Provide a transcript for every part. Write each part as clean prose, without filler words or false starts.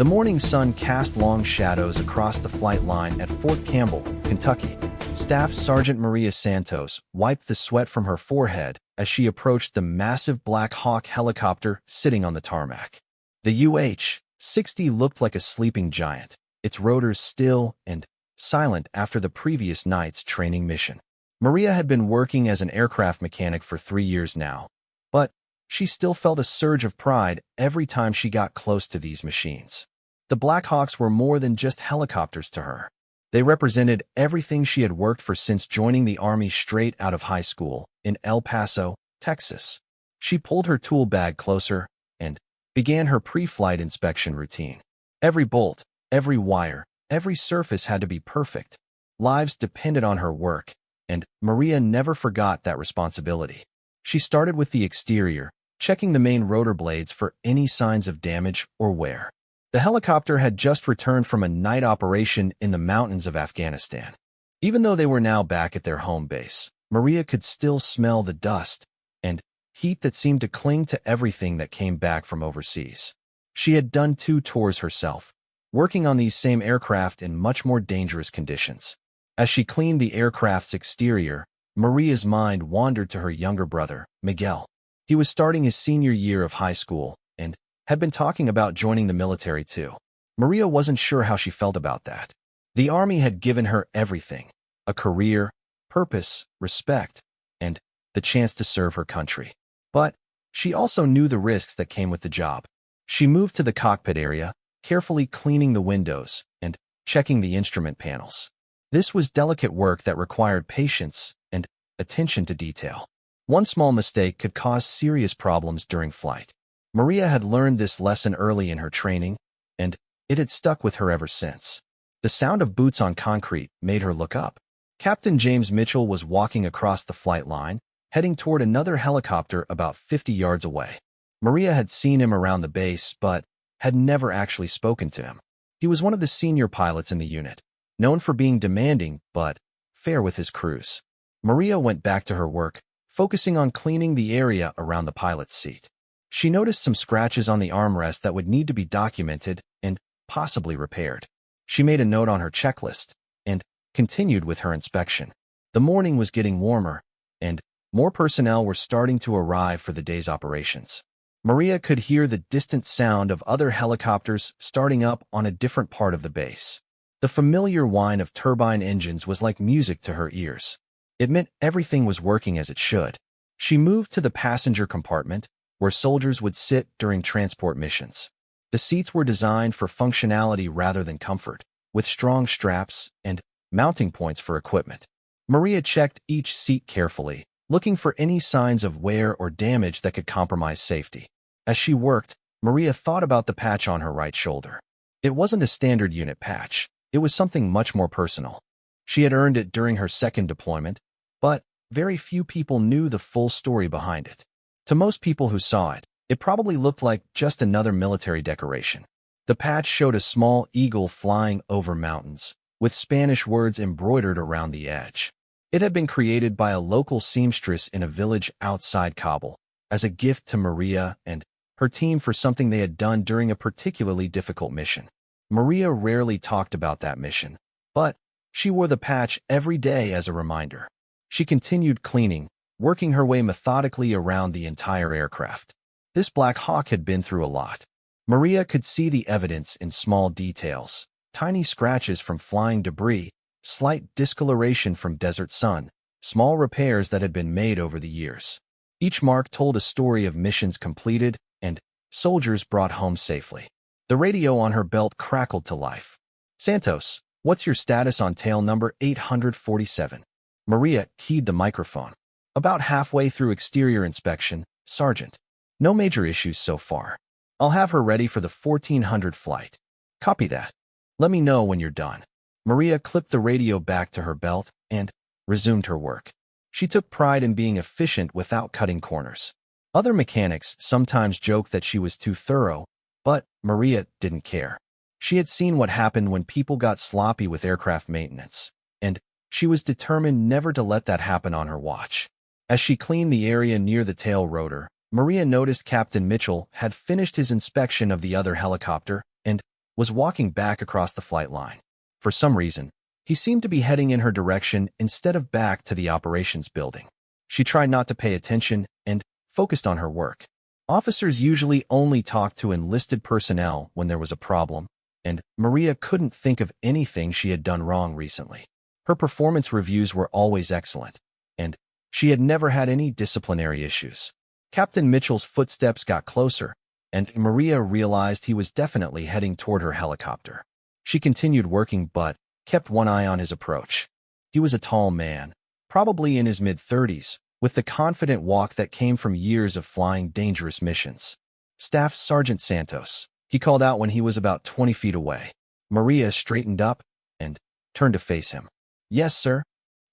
The morning sun cast long shadows across the flight line at Fort Campbell, Kentucky. Staff Sergeant Maria Santos wiped the sweat from her forehead as she approached the massive Black Hawk helicopter sitting on the tarmac. The UH-60 looked like a sleeping giant, its rotors still and silent after the previous night's training mission. Maria had been working as an aircraft mechanic for 3 years now, but she still felt a surge of pride every time she got close to these machines. The Blackhawks were more than just helicopters to her. They represented everything she had worked for since joining the Army straight out of high school in El Paso, Texas. She pulled her tool bag closer and began her pre-flight inspection routine. Every bolt, every wire, every surface had to be perfect. Lives depended on her work, and Maria never forgot that responsibility. She started with the exterior, checking the main rotor blades for any signs of damage or wear. The helicopter had just returned from a night operation in the mountains of Afghanistan. Even though they were now back at their home base, Maria could still smell the dust and heat that seemed to cling to everything that came back from overseas. She had done 2 tours herself, working on these same aircraft in much more dangerous conditions. As she cleaned the aircraft's exterior, Maria's mind wandered to her younger brother, Miguel. He was starting his senior year of high school and had been talking about joining the military too. Maria wasn't sure how she felt about that. The Army had given her everything: a career, purpose, respect, and the chance to serve her country. But she also knew the risks that came with the job. She moved to the cockpit area, carefully cleaning the windows and checking the instrument panels. This was delicate work that required patience and attention to detail. One small mistake could cause serious problems during flight. Maria had learned this lesson early in her training, and it had stuck with her ever since. The sound of boots on concrete made her look up. Captain James Mitchell was walking across the flight line, heading toward another helicopter about 50 yards away. Maria had seen him around the base, but had never actually spoken to him. He was one of the senior pilots in the unit, known for being demanding but fair with his crews. Maria went back to her work, focusing on cleaning the area around the pilot's seat. She noticed some scratches on the armrest that would need to be documented and possibly repaired. She made a note on her checklist and continued with her inspection. The morning was getting warmer, and more personnel were starting to arrive for the day's operations. Maria could hear the distant sound of other helicopters starting up on a different part of the base. The familiar whine of turbine engines was like music to her ears. It meant everything was working as it should. She moved to the passenger compartment, where soldiers would sit during transport missions. The seats were designed for functionality rather than comfort, with strong straps and mounting points for equipment. Maria checked each seat carefully, looking for any signs of wear or damage that could compromise safety. As she worked, Maria thought about the patch on her right shoulder. It wasn't a standard unit patch. It was something much more personal. She had earned it during her second deployment, but very few people knew the full story behind it. To most people who saw it, it probably looked like just another military decoration. The patch showed a small eagle flying over mountains, with Spanish words embroidered around the edge. It had been created by a local seamstress in a village outside Kabul, as a gift to Maria and her team for something they had done during a particularly difficult mission. Maria rarely talked about that mission, but she wore the patch every day as a reminder. She continued cleaning, working her way methodically around the entire aircraft. This Black Hawk had been through a lot. Maria could see the evidence in small details: tiny scratches from flying debris, slight discoloration from desert sun, small repairs that had been made over the years. Each mark told a story of missions completed and soldiers brought home safely. The radio on her belt crackled to life. "Santos, what's your status on tail number 847? Maria keyed the microphone. "About halfway through exterior inspection, Sergeant. No major issues so far. I'll have her ready for the 1400 flight." "Copy that. Let me know when you're done." Maria clipped the radio back to her belt and resumed her work. She took pride in being efficient without cutting corners. Other mechanics sometimes joked that she was too thorough, but Maria didn't care. She had seen what happened when people got sloppy with aircraft maintenance, and she was determined never to let that happen on her watch. As she cleaned the area near the tail rotor, Maria noticed Captain Mitchell had finished his inspection of the other helicopter and was walking back across the flight line. For some reason, he seemed to be heading in her direction instead of back to the operations building. She tried not to pay attention and focused on her work. Officers usually only talked to enlisted personnel when there was a problem, and Maria couldn't think of anything she had done wrong recently. Her performance reviews were always excellent, and she had never had any disciplinary issues. Captain Mitchell's footsteps got closer, and Maria realized he was definitely heading toward her helicopter. She continued working but kept one eye on his approach. He was a tall man, probably in his mid-30s, with the confident walk that came from years of flying dangerous missions. Staff Sergeant Santos, he called out when he was about 20 feet away. Maria straightened up and turned to face him. Yes, sir.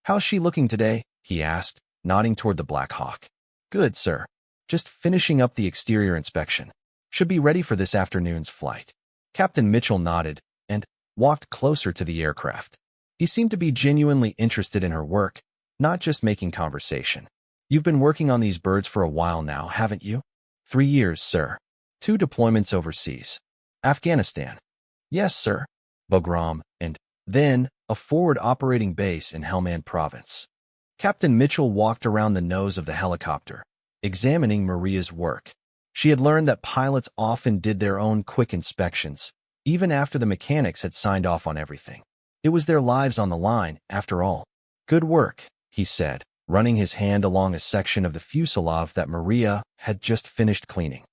How's she looking today? He asked, nodding toward the Black Hawk. Good, sir. Just finishing up the exterior inspection. Should be ready for this afternoon's flight. Captain Mitchell nodded and walked closer to the aircraft. He seemed to be genuinely interested in her work, not just making conversation. You've been working on these birds for a while now, haven't you? 3 years, sir. 2 deployments overseas. Afghanistan. Yes, sir. Bagram, and then a forward operating base in Helmand Province. Captain Mitchell walked around the nose of the helicopter, examining Maria's work. She had learned that pilots often did their own quick inspections, even after the mechanics had signed off on everything. It was their lives on the line, after all. Good work, he said, running his hand along a section of the fuselage that Maria had just finished cleaning.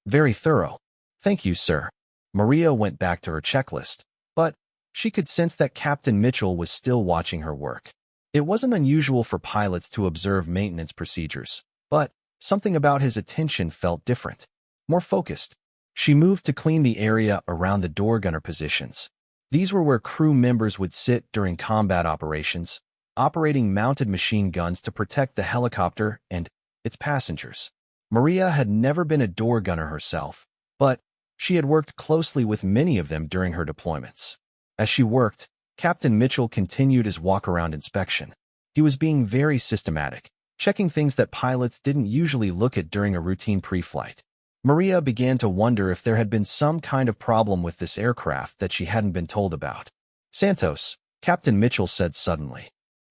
Very thorough. Thank you, sir. Maria went back to her checklist, but she could sense that Captain Mitchell was still watching her work. It wasn't unusual for pilots to observe maintenance procedures, but something about his attention felt different, more focused. She moved to clean the area around the door gunner positions. These were where crew members would sit during combat operations, operating mounted machine guns to protect the helicopter and its passengers. Maria had never been a door gunner herself, but she had worked closely with many of them during her deployments. As she worked, Captain Mitchell continued his walk-around inspection. He was being very systematic, checking things that pilots didn't usually look at during a routine pre-flight. Maria began to wonder if there had been some kind of problem with this aircraft that she hadn't been told about. Santos, Captain Mitchell said suddenly.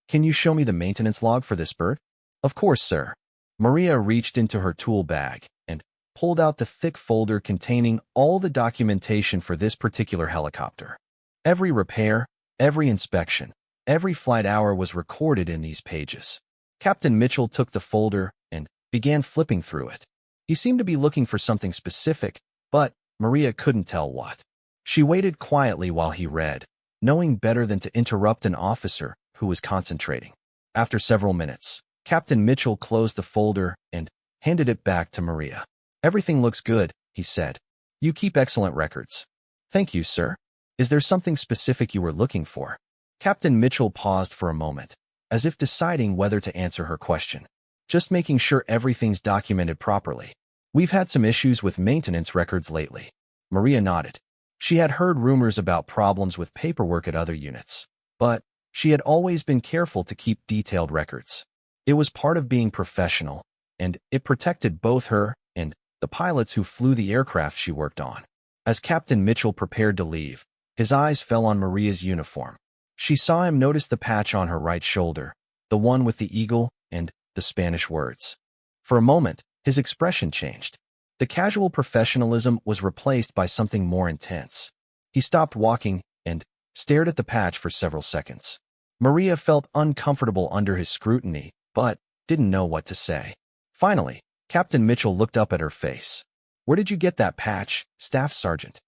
Can you show me the maintenance log for this bird? Of course, sir. Maria reached into her tool bag and pulled out the thick folder containing all the documentation for this particular helicopter. Every repair, every inspection, every flight hour was recorded in these pages. Captain Mitchell took the folder and began flipping through it. He seemed to be looking for something specific, but Maria couldn't tell what. She waited quietly while he read, knowing better than to interrupt an officer who was concentrating. After several minutes, Captain Mitchell closed the folder and handed it back to Maria. Everything looks good, he said. You keep excellent records. Thank you, sir. Is there something specific you were looking for? Captain Mitchell paused for a moment, as if deciding whether to answer her question. Just making sure everything's documented properly. We've had some issues with maintenance records lately. Maria nodded. She had heard rumors about problems with paperwork at other units, but she had always been careful to keep detailed records. It was part of being professional, and it protected both her and the pilots who flew the aircraft she worked on. As Captain Mitchell prepared to leave, his eyes fell on Maria's uniform. She saw him notice the patch on her right shoulder, the one with the eagle and the Spanish words. For a moment, his expression changed. The casual professionalism was replaced by something more intense. He stopped walking and stared at the patch for several seconds. Maria felt uncomfortable under his scrutiny, but didn't know what to say. Finally, Captain Mitchell looked up at her face. Where did you get that patch, Staff Sergeant?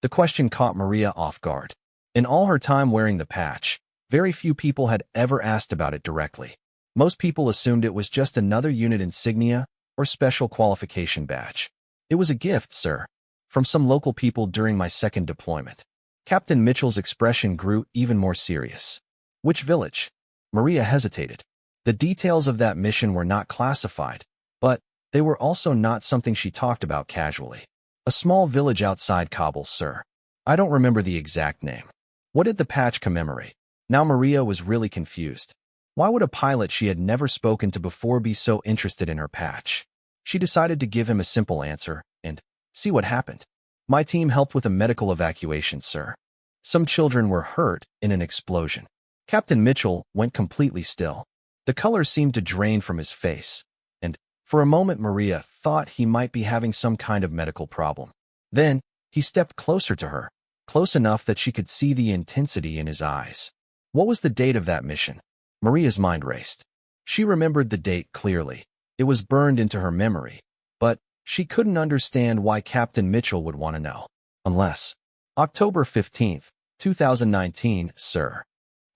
The question caught Maria off guard. In all her time wearing the patch, very few people had ever asked about it directly. Most people assumed it was just another unit insignia or special qualification badge. It was a gift, sir, from some local people during my second deployment. Captain Mitchell's expression grew even more serious. Which village? Maria hesitated. The details of that mission were not classified, but they were also not something she talked about casually. A small village outside Kabul, sir. I don't remember the exact name. What did the patch commemorate? Now Maria was really confused. Why would a pilot she had never spoken to before be so interested in her patch? She decided to give him a simple answer and see what happened. My team helped with a medical evacuation, sir. Some children were hurt in an explosion. Captain Mitchell went completely still. The color seemed to drain from his face, and for a moment Maria thought he might be having some kind of medical problem. Then, he stepped closer to her, close enough that she could see the intensity in his eyes. What was the date of that mission? Maria's mind raced. She remembered the date clearly. It was burned into her memory, but she couldn't understand why Captain Mitchell would want to know. Unless, October 15th, 2019, sir.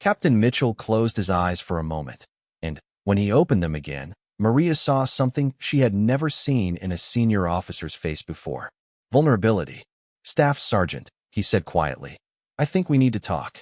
Captain Mitchell closed his eyes for a moment, and when he opened them again, Maria saw something she had never seen in a senior officer's face before. Vulnerability. Staff Sergeant, he said quietly. I think we need to talk.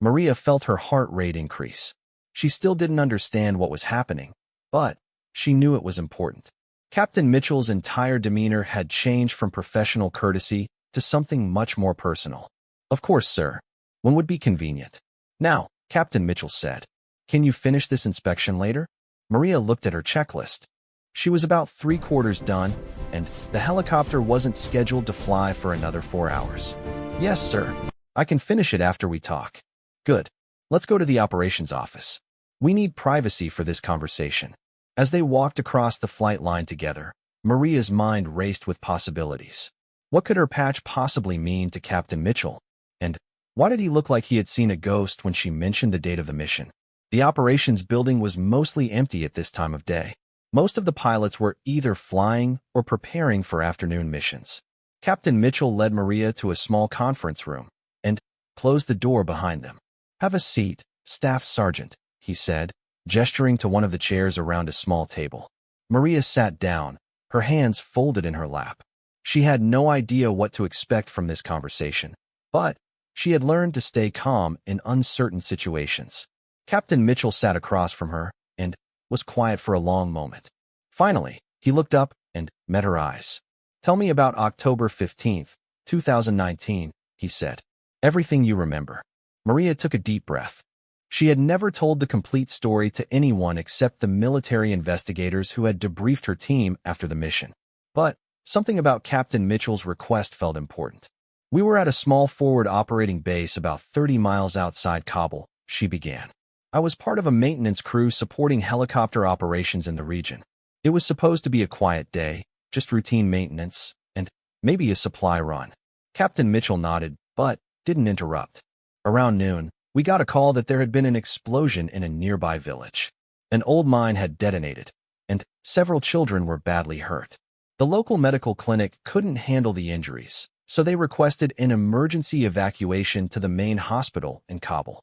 Maria felt her heart rate increase. She still didn't understand what was happening, but she knew it was important. Captain Mitchell's entire demeanor had changed from professional courtesy to something much more personal. Of course, sir. When would be convenient? Now, Captain Mitchell said. Can you finish this inspection later? Maria looked at her checklist. She was about 3/4 done, and the helicopter wasn't scheduled to fly for another 4 hours. Yes, sir. I can finish it after we talk. Good. Let's go to the operations office. We need privacy for this conversation. As they walked across the flight line together, Maria's mind raced with possibilities. What could her patch possibly mean to Captain Mitchell? And why did he look like he had seen a ghost when she mentioned the date of the mission? The operations building was mostly empty at this time of day. Most of the pilots were either flying or preparing for afternoon missions. Captain Mitchell led Maria to a small conference room and closed the door behind them. Have a seat, Staff Sergeant, he said, gesturing to one of the chairs around a small table. Maria sat down, her hands folded in her lap. She had no idea what to expect from this conversation, but she had learned to stay calm in uncertain situations. Captain Mitchell sat across from her and was quiet for a long moment. Finally, he looked up and met her eyes. Tell me about October 15th, 2019, he said. Everything you remember. Maria took a deep breath. She had never told the complete story to anyone except the military investigators who had debriefed her team after the mission. But something about Captain Mitchell's request felt important. We were at a small forward operating base about 30 miles outside Kabul, she began. I was part of a maintenance crew supporting helicopter operations in the region. It was supposed to be a quiet day, just routine maintenance, and maybe a supply run. Captain Mitchell nodded, but didn't interrupt. Around noon, we got a call that there had been an explosion in a nearby village. An old mine had detonated, and several children were badly hurt. The local medical clinic couldn't handle the injuries, so they requested an emergency evacuation to the main hospital in Kabul.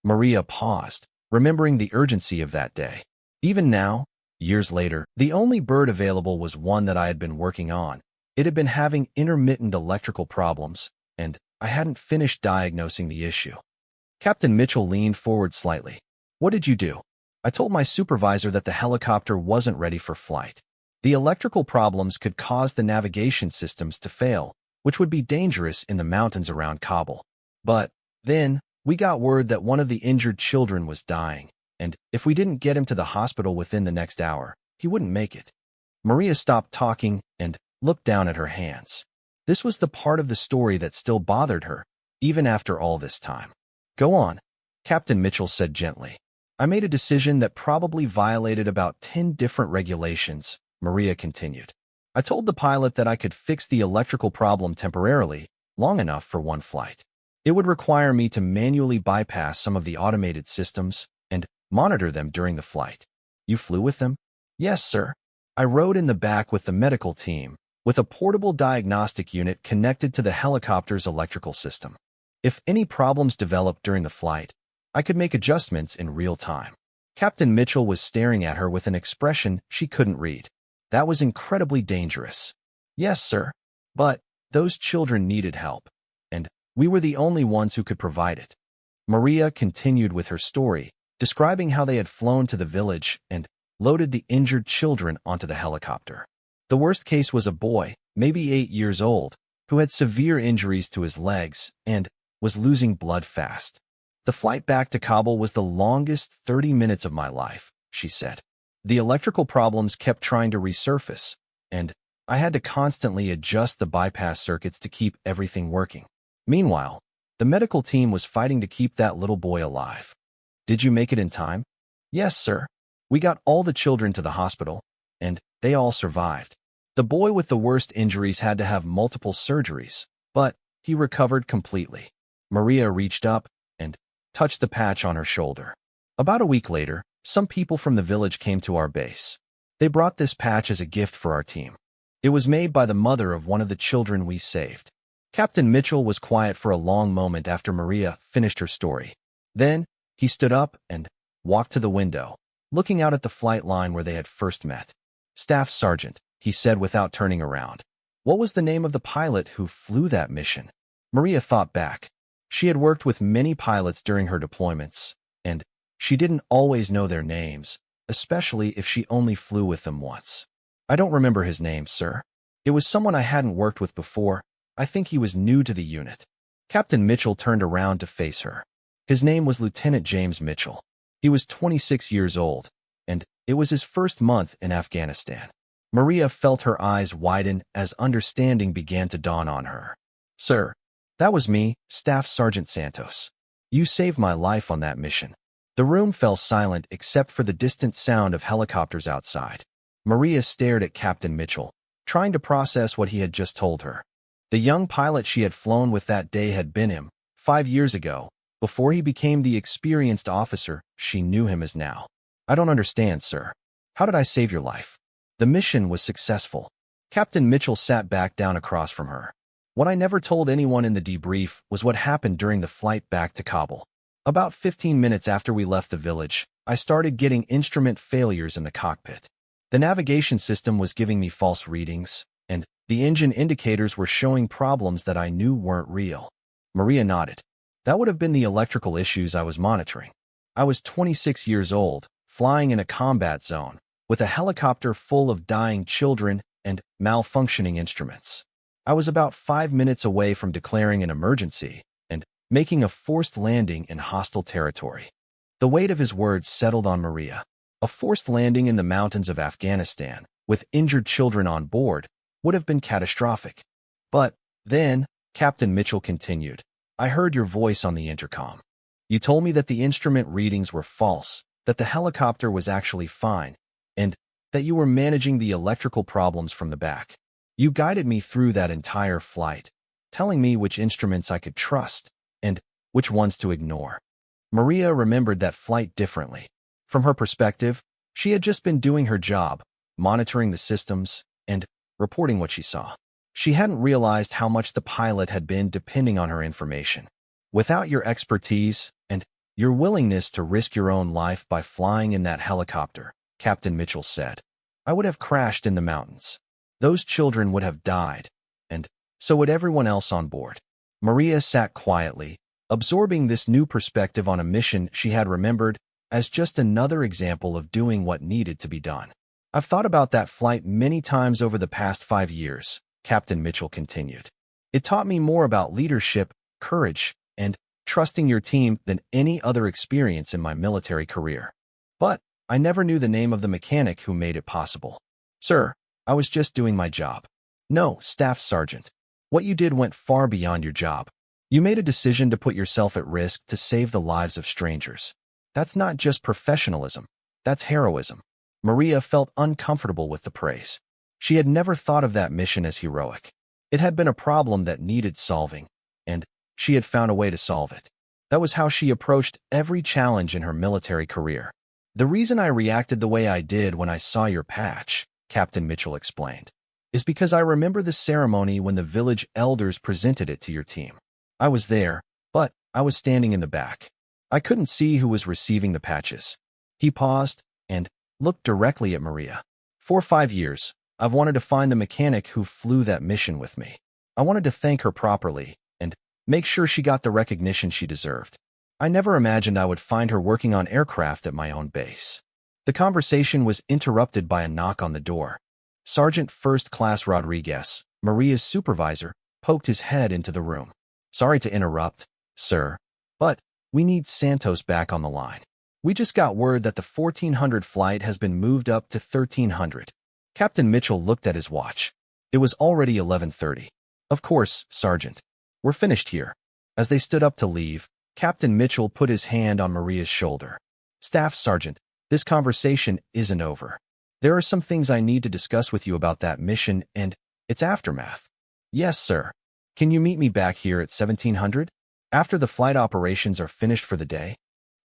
Maria paused, remembering the urgency of that day. Even now, years later, the only bird available was one that I had been working on. It had been having intermittent electrical problems, and I hadn't finished diagnosing the issue. Captain Mitchell leaned forward slightly. What did you do? I told my supervisor that the helicopter wasn't ready for flight. The electrical problems could cause the navigation systems to fail, which would be dangerous in the mountains around Kabul. But then, we got word that one of the injured children was dying, and if we didn't get him to the hospital within the next hour, he wouldn't make it. Maria stopped talking and looked down at her hands. This was the part of the story that still bothered her, even after all this time. Go on, Captain Mitchell said gently. I made a decision that probably violated about 10 different regulations, Maria continued. I told the pilot that I could fix the electrical problem temporarily, long enough for one flight. It would require me to manually bypass some of the automated systems and monitor them during the flight. You flew with them? Yes, sir. I rode in the back with the medical team, with a portable diagnostic unit connected to the helicopter's electrical system. If any problems developed during the flight, I could make adjustments in real time. Captain Mitchell was staring at her with an expression she couldn't read. That was incredibly dangerous. Yes, sir. But those children needed help, and we were the only ones who could provide it. Maria continued with her story, describing how they had flown to the village and loaded the injured children onto the helicopter. The worst case was a boy, maybe 8 years old, who had severe injuries to his legs and was losing blood fast. The flight back to Kabul was the longest 30 minutes of my life, she said. The electrical problems kept trying to resurface, and I had to constantly adjust the bypass circuits to keep everything working. Meanwhile, the medical team was fighting to keep that little boy alive. Did you make it in time? Yes, sir. We got all the children to the hospital, and they all survived. The boy with the worst injuries had to have multiple surgeries, but he recovered completely. Maria reached up and touched the patch on her shoulder. About a week later, some people from the village came to our base. They brought this patch as a gift for our team. It was made by the mother of one of the children we saved. Captain Mitchell was quiet for a long moment after Maria finished her story. Then, he stood up and walked to the window, looking out at the flight line where they had first met. Staff Sergeant, he said without turning around. What was the name of the pilot who flew that mission? Maria thought back. She had worked with many pilots during her deployments, and she didn't always know their names, especially if she only flew with them once. I don't remember his name, sir. It was someone I hadn't worked with before. I think he was new to the unit. Captain Mitchell turned around to face her. His name was Lieutenant James Mitchell. He was 26 years old, and it was his first month in Afghanistan. Maria felt her eyes widen as understanding began to dawn on her. Sir, that was me, Staff Sergeant Santos. You saved my life on that mission. The room fell silent except for the distant sound of helicopters outside. Maria stared at Captain Mitchell, trying to process what he had just told her. The young pilot she had flown with that day had been him, 5 years ago, before he became the experienced officer she knew him as now. I don't understand, sir. How did I save your life? The mission was successful. Captain Mitchell sat back down across from her. What I never told anyone in the debrief was what happened during the flight back to Kabul. About 15 minutes after we left the village, I started getting instrument failures in the cockpit. The navigation system was giving me false readings, and the engine indicators were showing problems that I knew weren't real. Maria nodded. That would have been the electrical issues I was monitoring. I was 26 years old, flying in a combat zone, with a helicopter full of dying children and malfunctioning instruments. I was about 5 minutes away from declaring an emergency and making a forced landing in hostile territory. The weight of his words settled on Maria. A forced landing in the mountains of Afghanistan, with injured children on board, would have been catastrophic. But then, Captain Mitchell continued, I heard your voice on the intercom. You told me that the instrument readings were false, that the helicopter was actually fine, and that you were managing the electrical problems from the back. You guided me through that entire flight, telling me which instruments I could trust and which ones to ignore. Maria remembered that flight differently. From her perspective, she had just been doing her job, monitoring the systems and reporting what she saw. She hadn't realized how much the pilot had been depending on her information. Without your expertise and your willingness to risk your own life by flying in that helicopter, Captain Mitchell said, I would have crashed in the mountains. Those children would have died, and so would everyone else on board. Maria sat quietly, absorbing this new perspective on a mission she had remembered as just another example of doing what needed to be done. I've thought about that flight many times over the past 5 years, Captain Mitchell continued. It taught me more about leadership, courage, and trusting your team than any other experience in my military career. But I never knew the name of the mechanic who made it possible. Sir, I was just doing my job. No, Staff Sergeant. What you did went far beyond your job. You made a decision to put yourself at risk to save the lives of strangers. That's not just professionalism. That's heroism. Maria felt uncomfortable with the praise. She had never thought of that mission as heroic. It had been a problem that needed solving, and she had found a way to solve it. That was how she approached every challenge in her military career. The reason I reacted the way I did when I saw your patch, Captain Mitchell explained, is because I remember the ceremony when the village elders presented it to your team. I was there, but I was standing in the back. I couldn't see who was receiving the patches. He paused and looked directly at Maria. For 5 years, I've wanted to find the mechanic who flew that mission with me. I wanted to thank her properly and make sure she got the recognition she deserved. I never imagined I would find her working on aircraft at my own base. The conversation was interrupted by a knock on the door. Sergeant First Class Rodriguez, Maria's supervisor, poked his head into the room. Sorry to interrupt, sir, but we need Santos back on the line. We just got word that the 1400 flight has been moved up to 1300. Captain Mitchell looked at his watch. It was already 11:30. Of course, Sergeant. We're finished here. As they stood up to leave, Captain Mitchell put his hand on Maria's shoulder. Staff Sergeant, this conversation isn't over. There are some things I need to discuss with you about that mission and its aftermath. Yes, sir. Can you meet me back here at 1700? After the flight operations are finished for the day?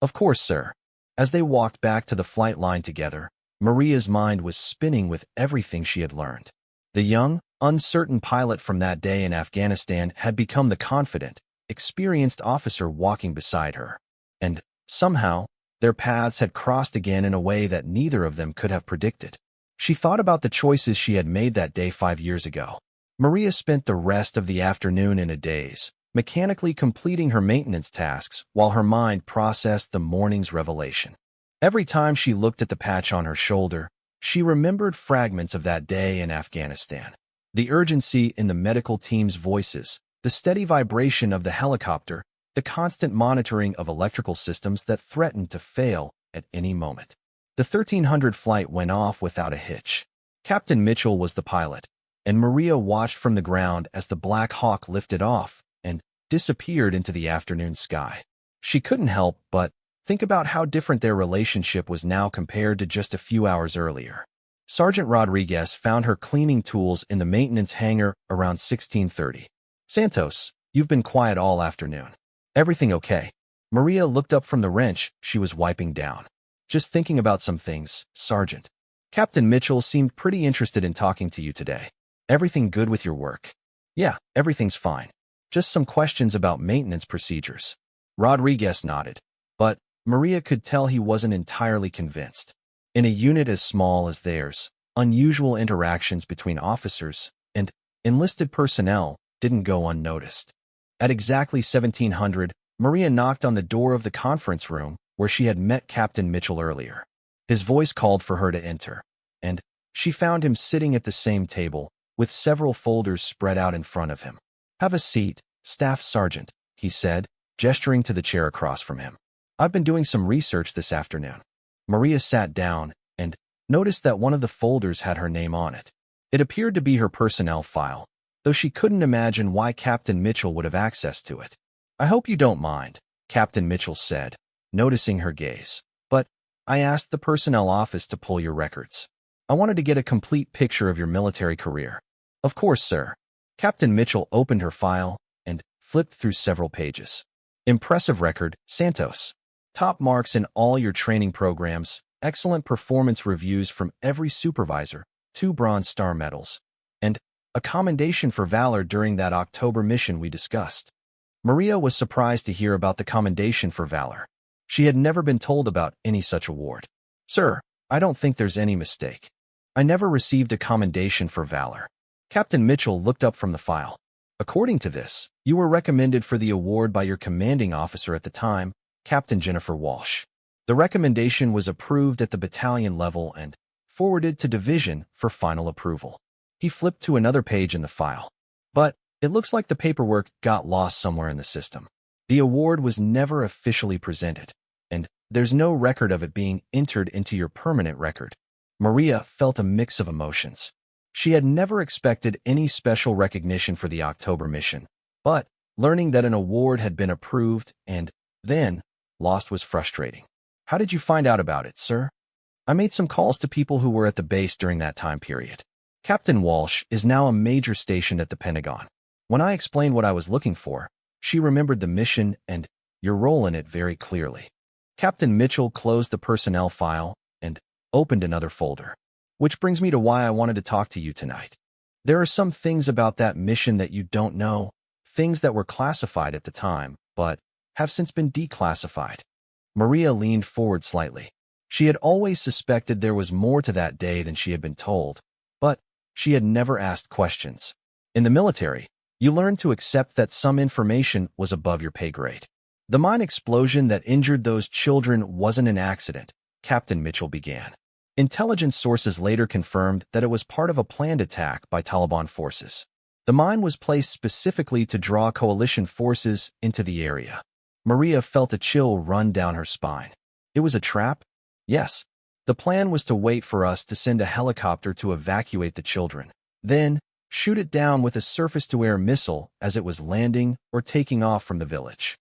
Of course, sir. As they walked back to the flight line together, Maria's mind was spinning with everything she had learned. The young, uncertain pilot from that day in Afghanistan had become the confident, experienced officer walking beside her. And, somehow, their paths had crossed again in a way that neither of them could have predicted. She thought about the choices she had made that day 5 years ago. Maria spent the rest of the afternoon in a daze, mechanically completing her maintenance tasks while her mind processed the morning's revelation. Every time she looked at the patch on her shoulder, she remembered fragments of that day in Afghanistan. The urgency in the medical team's voices, the steady vibration of the helicopter, the constant monitoring of electrical systems that threatened to fail at any moment. The 1300 flight went off without a hitch. Captain Mitchell was the pilot, and Maria watched from the ground as the Black Hawk lifted off and disappeared into the afternoon sky. She couldn't help but think about how different their relationship was now compared to just a few hours earlier. Sergeant Rodriguez found her cleaning tools in the maintenance hangar around 16:30. Santos, you've been quiet all afternoon. Everything okay? Maria looked up from the wrench she was wiping down. Just thinking about some things, Sergeant. Captain Mitchell seemed pretty interested in talking to you today. Everything good with your work? Yeah, everything's fine. Just some questions about maintenance procedures. Rodriguez nodded, but Maria could tell he wasn't entirely convinced. In a unit as small as theirs, unusual interactions between officers and enlisted personnel didn't go unnoticed. At exactly 1700, Maria knocked on the door of the conference room where she had met Captain Mitchell earlier. His voice called for her to enter, and she found him sitting at the same table, with several folders spread out in front of him. Have a seat, Staff Sergeant, he said, gesturing to the chair across from him. I've been doing some research this afternoon. Maria sat down and noticed that one of the folders had her name on it. It appeared to be her personnel file, though she couldn't imagine why Captain Mitchell would have access to it. I hope you don't mind, Captain Mitchell said, noticing her gaze. But I asked the personnel office to pull your records. I wanted to get a complete picture of your military career. Of course, sir. Captain Mitchell opened her file and flipped through several pages. Impressive record, Santos. Top marks in all your training programs, excellent performance reviews from every supervisor, 2 Bronze Star medals, and a commendation for valor during that October mission we discussed. Maria was surprised to hear about the commendation for valor. She had never been told about any such award. Sir, I don't think there's any mistake. I never received a commendation for valor. Captain Mitchell looked up from the file. According to this, you were recommended for the award by your commanding officer at the time, Captain Jennifer Walsh. The recommendation was approved at the battalion level and forwarded to division for final approval. He flipped to another page in the file. But it looks like the paperwork got lost somewhere in the system. The award was never officially presented, and there's no record of it being entered into your permanent record. Maria felt a mix of emotions. She had never expected any special recognition for the October mission, but learning that an award had been approved and then lost was frustrating. How did you find out about it, sir? I made some calls to people who were at the base during that time period. Captain Walsh is now a major stationed at the Pentagon. When I explained what I was looking for, she remembered the mission and your role in it very clearly. Captain Mitchell closed the personnel file and opened another folder. Which brings me to why I wanted to talk to you tonight. There are some things about that mission that you don't know, things that were classified at the time, but have since been declassified. Maria leaned forward slightly. She had always suspected there was more to that day than she had been told, but she had never asked questions. In the military, you learn to accept that some information was above your pay grade. The mine explosion that injured those children wasn't an accident, Captain Mitchell began. Intelligence sources later confirmed that it was part of a planned attack by Taliban forces. The mine was placed specifically to draw coalition forces into the area. Maria felt a chill run down her spine. It was a trap? Yes. The plan was to wait for us to send a helicopter to evacuate the children. Then, shoot it down with a surface-to-air missile as it was landing or taking off from the village.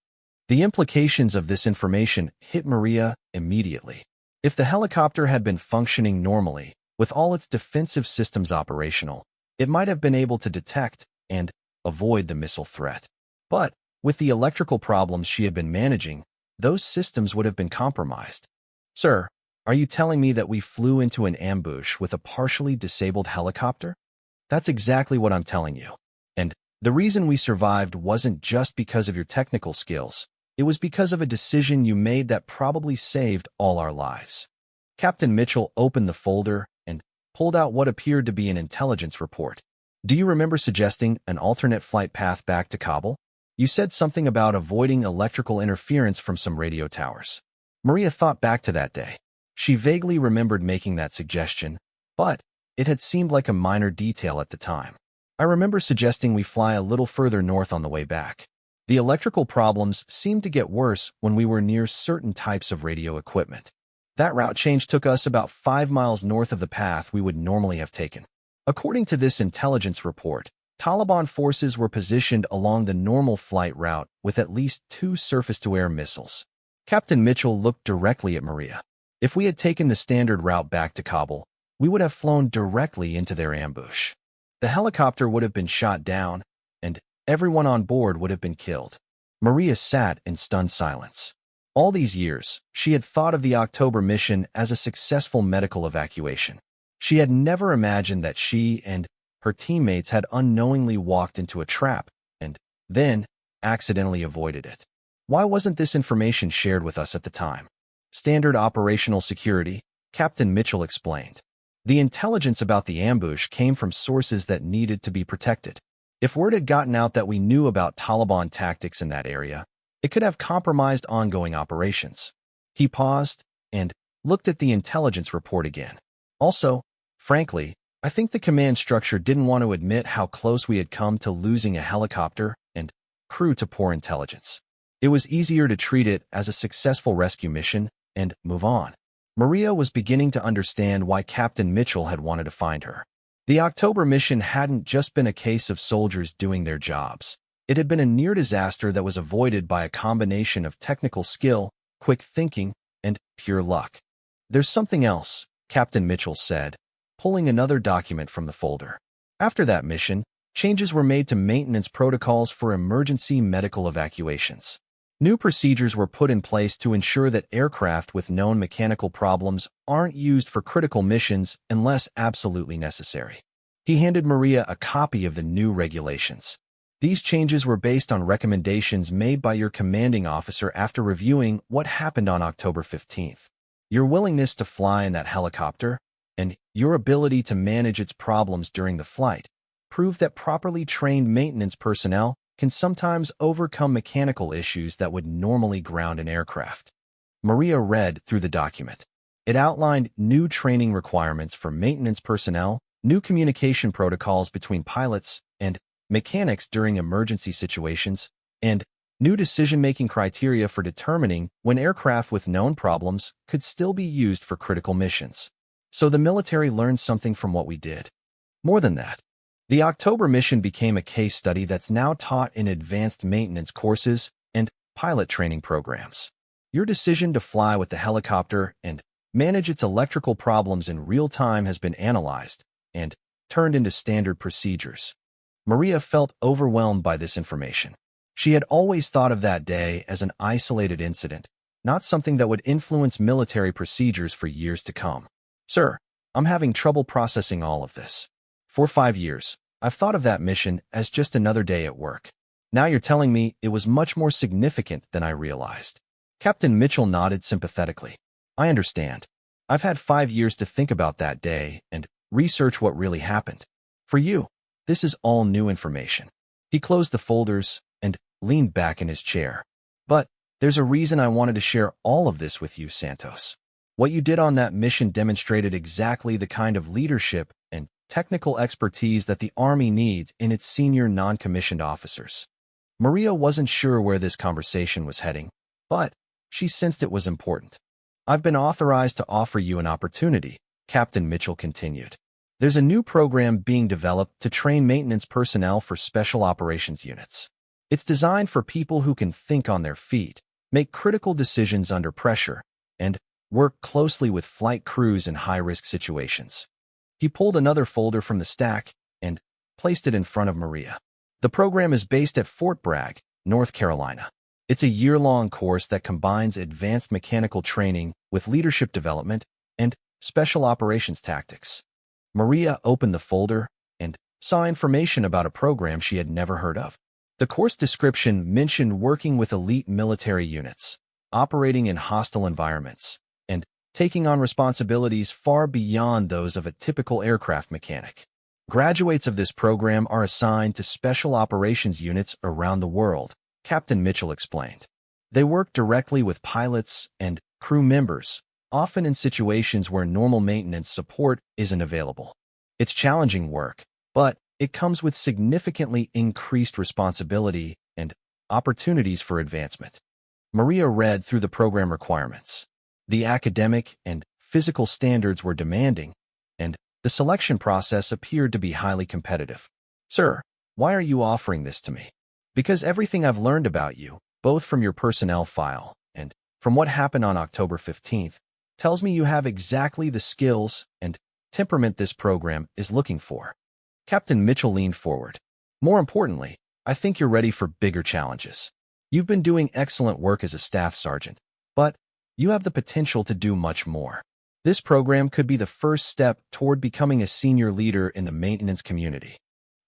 The implications of this information hit Maria immediately. If the helicopter had been functioning normally, with all its defensive systems operational, it might have been able to detect and avoid the missile threat. But with the electrical problems she had been managing, those systems would have been compromised. Sir, are you telling me that we flew into an ambush with a partially disabled helicopter? That's exactly what I'm telling you. And the reason we survived wasn't just because of your technical skills. It was because of a decision you made that probably saved all our lives. Captain Mitchell opened the folder and pulled out what appeared to be an intelligence report. Do you remember suggesting an alternate flight path back to Kabul? You said something about avoiding electrical interference from some radio towers. Maria thought back to that day. She vaguely remembered making that suggestion, but it had seemed like a minor detail at the time. I remember suggesting we fly a little further north on the way back. The electrical problems seemed to get worse when we were near certain types of radio equipment. That route change took us about 5 miles north of the path we would normally have taken. According to this intelligence report, Taliban forces were positioned along the normal flight route with at least 2 surface-to-air missiles. Captain Mitchell looked directly at Maria. If we had taken the standard route back to Kabul, we would have flown directly into their ambush. The helicopter would have been shot down, and everyone on board would have been killed. Maria sat in stunned silence. All these years, she had thought of the October mission as a successful medical evacuation. She had never imagined that she and her teammates had unknowingly walked into a trap and then accidentally avoided it. Why wasn't this information shared with us at the time? Standard operational security, Captain Mitchell explained. The intelligence about the ambush came from sources that needed to be protected. If word had gotten out that we knew about Taliban tactics in that area, it could have compromised ongoing operations. He paused and looked at the intelligence report again. Also, frankly, I think the command structure didn't want to admit how close we had come to losing a helicopter and crew to poor intelligence. It was easier to treat it as a successful rescue mission and move on. Maria was beginning to understand why Captain Mitchell had wanted to find her. The October mission hadn't just been a case of soldiers doing their jobs. It had been a near disaster that was avoided by a combination of technical skill, quick thinking, and pure luck. There's something else, Captain Mitchell said, pulling another document from the folder. After that mission, changes were made to maintenance protocols for emergency medical evacuations. New procedures were put in place to ensure that aircraft with known mechanical problems aren't used for critical missions unless absolutely necessary. He handed Maria a copy of the new regulations. These changes were based on recommendations made by your commanding officer after reviewing what happened on October 15th. Your willingness to fly in that helicopter and your ability to manage its problems during the flight prove that properly trained maintenance personnel can sometimes overcome mechanical issues that would normally ground an aircraft. Maria read through the document. It outlined new training requirements for maintenance personnel, new communication protocols between pilots and mechanics during emergency situations, and new decision-making criteria for determining when aircraft with known problems could still be used for critical missions. So the military learned something from what we did. More than that, the October mission became a case study that's now taught in advanced maintenance courses and pilot training programs. Your decision to fly with the helicopter and manage its electrical problems in real time has been analyzed and turned into standard procedures. Maria felt overwhelmed by this information. She had always thought of that day as an isolated incident, not something that would influence military procedures for years to come. Sir, I'm having trouble processing all of this. For 5 years, I've thought of that mission as just another day at work. Now you're telling me it was much more significant than I realized. Captain Mitchell nodded sympathetically. I understand. I've had 5 years to think about that day and research what really happened. For you, this is all new information. He closed the folders and leaned back in his chair. But there's a reason I wanted to share all of this with you, Santos. What you did on that mission demonstrated exactly the kind of leadership and technical expertise that the Army needs in its senior non-commissioned officers. Maria wasn't sure where this conversation was heading, but she sensed it was important. I've been authorized to offer you an opportunity, Captain Mitchell continued. There's a new program being developed to train maintenance personnel for special operations units. It's designed for people who can think on their feet, make critical decisions under pressure, and work closely with flight crews in high-risk situations. He pulled another folder from the stack and placed it in front of Maria. The program is based at Fort Bragg, North Carolina. It's a year-long course that combines advanced mechanical training with leadership development and special operations tactics. Maria opened the folder and saw information about a program she had never heard of. The course description mentioned working with elite military units, operating in hostile environments, and taking on responsibilities far beyond those of a typical aircraft mechanic. Graduates of this program are assigned to special operations units around the world, Captain Mitchell explained. They work directly with pilots and crew members, often in situations where normal maintenance support isn't available. It's challenging work, but it comes with significantly increased responsibility and opportunities for advancement. Maria read through the program requirements. The academic and physical standards were demanding, and the selection process appeared to be highly competitive. Sir, why are you offering this to me? Because everything I've learned about you, both from your personnel file and from what happened on October 15th, tells me you have exactly the skills and temperament this program is looking for. Captain Mitchell leaned forward. More importantly, I think you're ready for bigger challenges. You've been doing excellent work as a staff sergeant, but you have the potential to do much more. This program could be the first step toward becoming a senior leader in the maintenance community.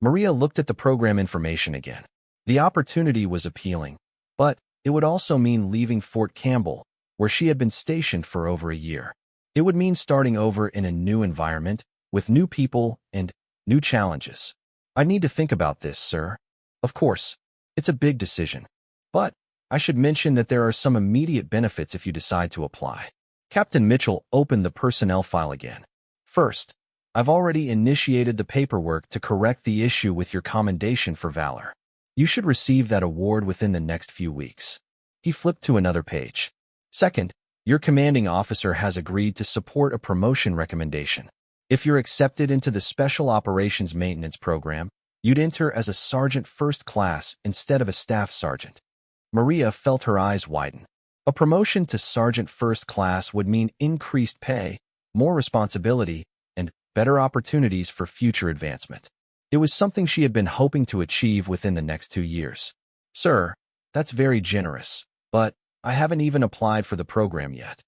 Maria looked at the program information again. The opportunity was appealing, but it would also mean leaving Fort Campbell, where she had been stationed for over a year. It would mean starting over in a new environment, with new people and new challenges. I need to think about this, sir. Of course, it's a big decision, but I should mention that there are some immediate benefits if you decide to apply. Captain Mitchell opened the personnel file again. First, I've already initiated the paperwork to correct the issue with your commendation for valor. You should receive that award within the next few weeks. He flipped to another page. Second, your commanding officer has agreed to support a promotion recommendation. If you're accepted into the Special Operations Maintenance Program, you'd enter as a Sergeant First Class instead of a Staff Sergeant. Maria felt her eyes widen. A promotion to Sergeant First Class would mean increased pay, more responsibility, and better opportunities for future advancement. It was something she had been hoping to achieve within the next 2 years. Sir, that's very generous, but I haven't even applied for the program yet.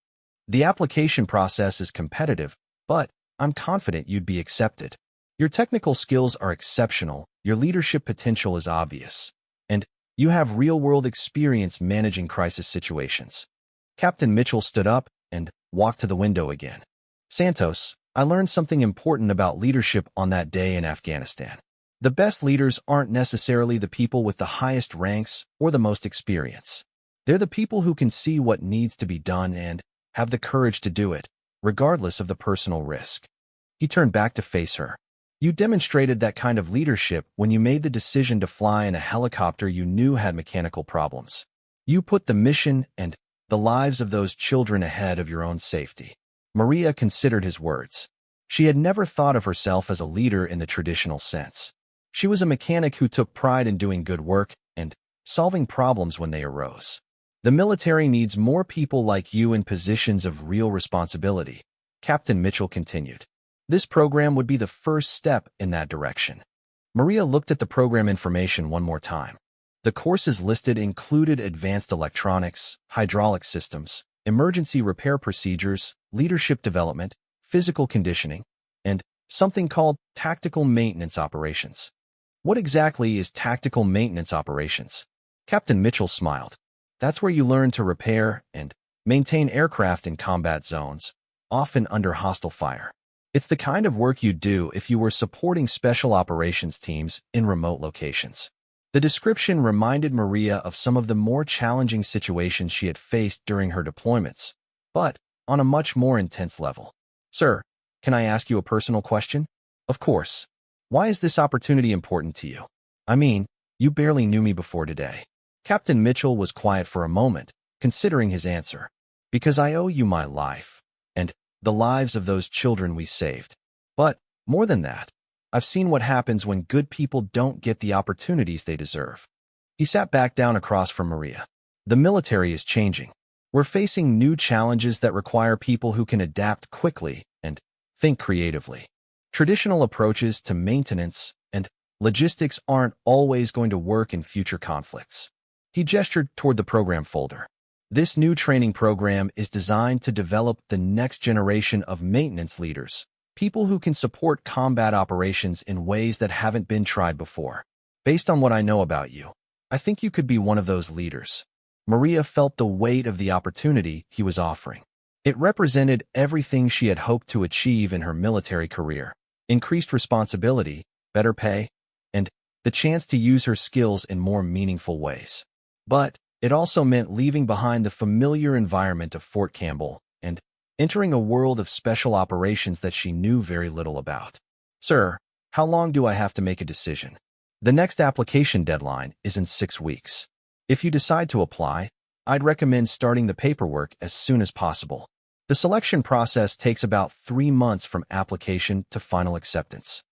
The application process is competitive, but I'm confident you'd be accepted. Your technical skills are exceptional, your leadership potential is obvious, and you have real-world experience managing crisis situations. Captain Mitchell stood up and walked to the window again. Santos, I learned something important about leadership on that day in Afghanistan. The best leaders aren't necessarily the people with the highest ranks or the most experience. They're the people who can see what needs to be done and have the courage to do it, regardless of the personal risk. He turned back to face her. You demonstrated that kind of leadership when you made the decision to fly in a helicopter you knew had mechanical problems. You put the mission and the lives of those children ahead of your own safety. Maria considered his words. She had never thought of herself as a leader in the traditional sense. She was a mechanic who took pride in doing good work and solving problems when they arose. The military needs more people like you in positions of real responsibility, Captain Mitchell continued. This program would be the first step in that direction. Maria looked at the program information one more time. The courses listed included advanced electronics, hydraulic systems, emergency repair procedures, leadership development, physical conditioning, and something called tactical maintenance operations. What exactly is tactical maintenance operations? Captain Mitchell smiled. That's where you learn to repair and maintain aircraft in combat zones, often under hostile fire. It's the kind of work you'd do if you were supporting special operations teams in remote locations. The description reminded Maria of some of the more challenging situations she had faced during her deployments, but on a much more intense level. Sir, can I ask you a personal question? Of course. Why is this opportunity important to you? I mean, you barely knew me before today. Captain Mitchell was quiet for a moment, considering his answer. Because I owe you my life, and the lives of those children we saved. But More than that, I've seen what happens when good people don't get the opportunities they deserve. He sat back down across from Maria. The military is changing. We're facing new challenges that require people who can adapt quickly and think creatively. Traditional approaches to maintenance and logistics aren't always going to work in future conflicts. He gestured toward the program folder. This new training program is designed to develop the next generation of maintenance leaders, people who can support combat operations in ways that haven't been tried before. Based on what I know about you, I think you could be one of those leaders. Maria felt the weight of the opportunity he was offering. It represented everything she had hoped to achieve in her military career: increased responsibility, better pay, and the chance to use her skills in more meaningful ways. But it also meant leaving behind the familiar environment of Fort Campbell and entering a world of special operations that she knew very little about. Sir, how long do I have to make a decision? The next application deadline is in 6 weeks. If you decide to apply, I'd recommend starting the paperwork as soon as possible. The selection process takes about 3 months from application to final acceptance.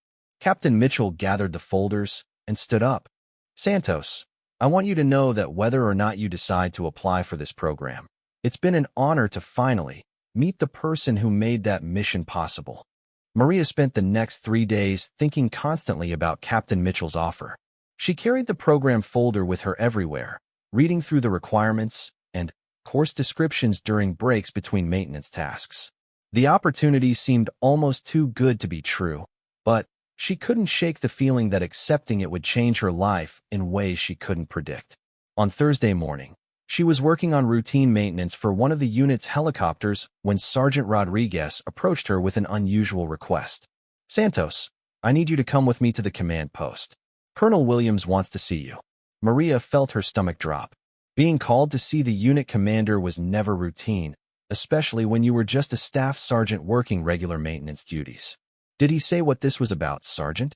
Captain Mitchell gathered the folders and stood up. Santos, I want you to know that whether or not you decide to apply for this program, it's been an honor to finally meet the person who made that mission possible. Maria spent the next 3 days thinking constantly about Captain Mitchell's offer. She carried the program folder with her everywhere, reading through the requirements and course descriptions during breaks between maintenance tasks. The opportunity seemed almost too good to be true, but she couldn't shake the feeling that accepting it would change her life in ways she couldn't predict. On Thursday morning, she was working on routine maintenance for one of the unit's helicopters when Sergeant Rodriguez approached her with an unusual request. Santos, I need you to come with me to the command post. Colonel Williams wants to see you. Maria felt her stomach drop. Being called to see the unit commander was never routine, especially when you were just a staff sergeant working regular maintenance duties. Did he say what this was about, Sergeant?